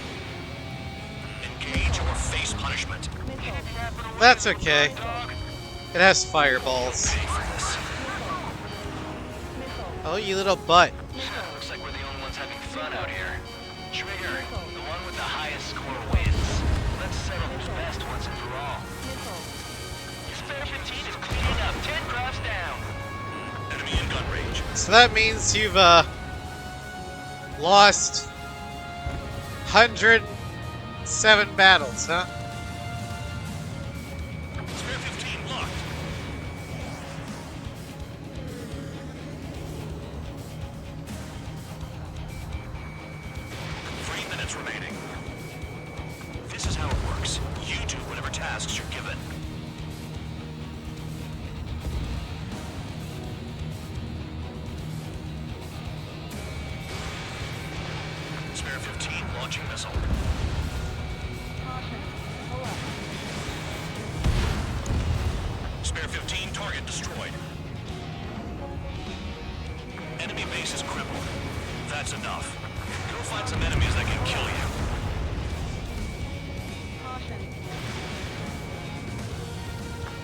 Engage or face punishment. That's okay. It has fireballs. Oh, you little butt. Looks like we're the only ones having fun out here. Trigger, the one with the highest score wins. Let's settle who's best once and for all. Spare 15 is cleaning up. 10 crafts down. Enemy in gun range. So that means you've lost 107 battles, huh? Spare 15 locked. Minutes remaining. This is how it works. You do whatever tasks you're given. Spare 15 launching missile. Spare 15 target destroyed. Enemy base is crippled. That's enough. Go find some enemies that can kill you.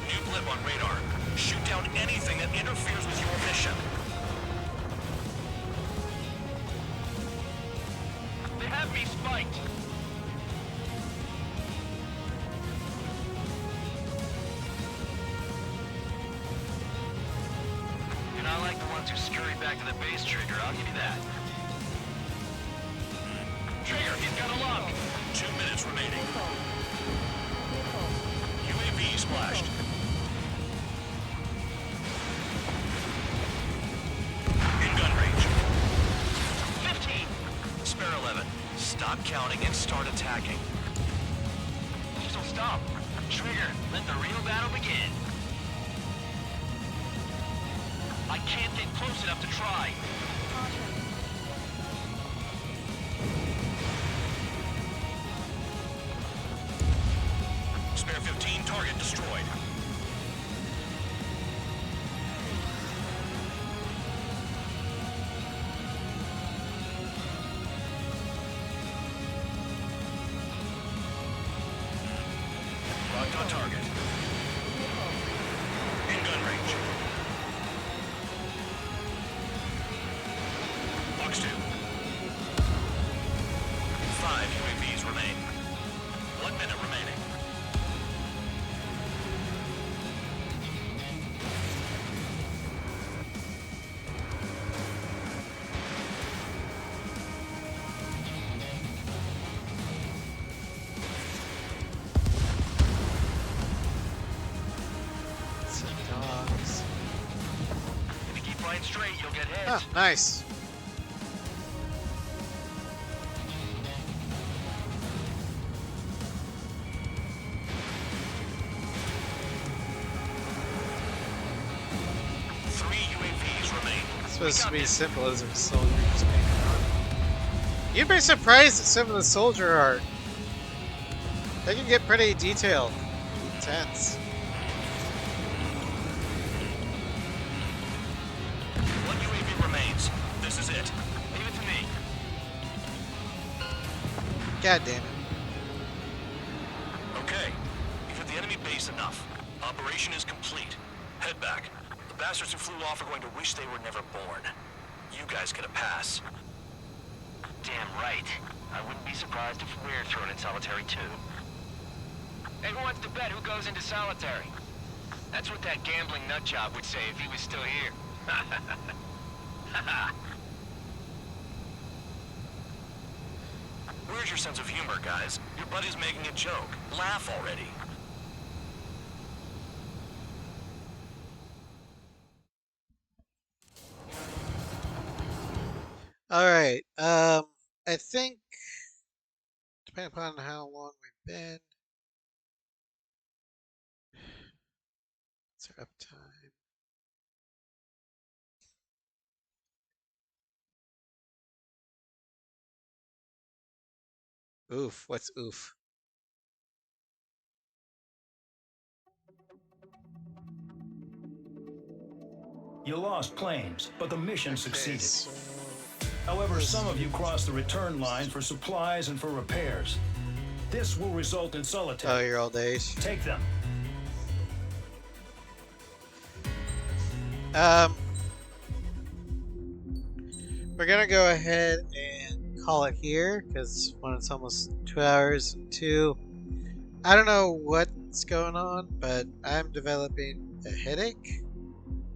New blip on radar. Shoot down anything that interferes with your mission. They have me spiked. And I like the ones who scurry back to the base, Trigger. I'll give you that. Trigger, he's got a lock. 2 minutes remaining. UAV splashed. In gun range. 15. Spare 11. Stop counting and start attacking. So stop. Trigger, let the real battle begin. I can't get close enough to try. Spare 15 target destroyed. Locked on target. In gun range. Box 2. 5 UAVs remain. 1 minute remaining. Dogs. If you keep flying straight, you'll get hit. Oh, nice. It's supposed to be as simple as a soldier just making on. You'd be surprised at some of the soldier art. They can get pretty detailed, intense. One UAV remains. This is it. Leave it to me. God damn it. Okay. You've hit the enemy base enough. Operation is complete. Head back. The bastards who flew off are going to wish they were never born. You guys get a pass. Damn right. I wouldn't be surprised if we're thrown in solitary too. Hey, who wants to bet who goes into solitary? That's what that gambling nutjob would say if he was still here. Where's your sense of humor, guys? Your buddy's making a joke. Laugh already. Alright, I think, depending upon how long we've been, what's our uptime? Oof. What's oof? You lost planes, but the mission succeeded. So However, some of you crossed the return line for supplies and for repairs. This will result in solitary. oh, your old age. Take them. We're gonna go ahead and call it here because one, it's almost 2 hours. And two, I don't know what's going on, but I'm developing a headache,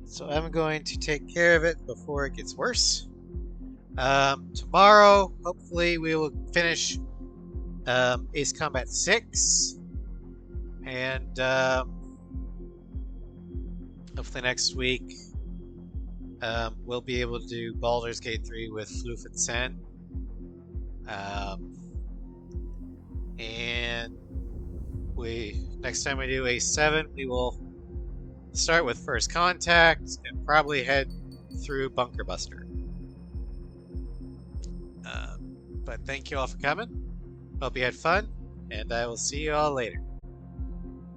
so I'm going to take care of it before it gets worse. Tomorrow, hopefully, we will finish Ace Combat 6, and hopefully next week we'll be able to do Baldur's Gate 3 with Floof and Sen. And next time we do Ace 7, we will start with First Contact and probably head through Bunker Buster. But thank you all for coming. Hope you had fun, and I will see you all later.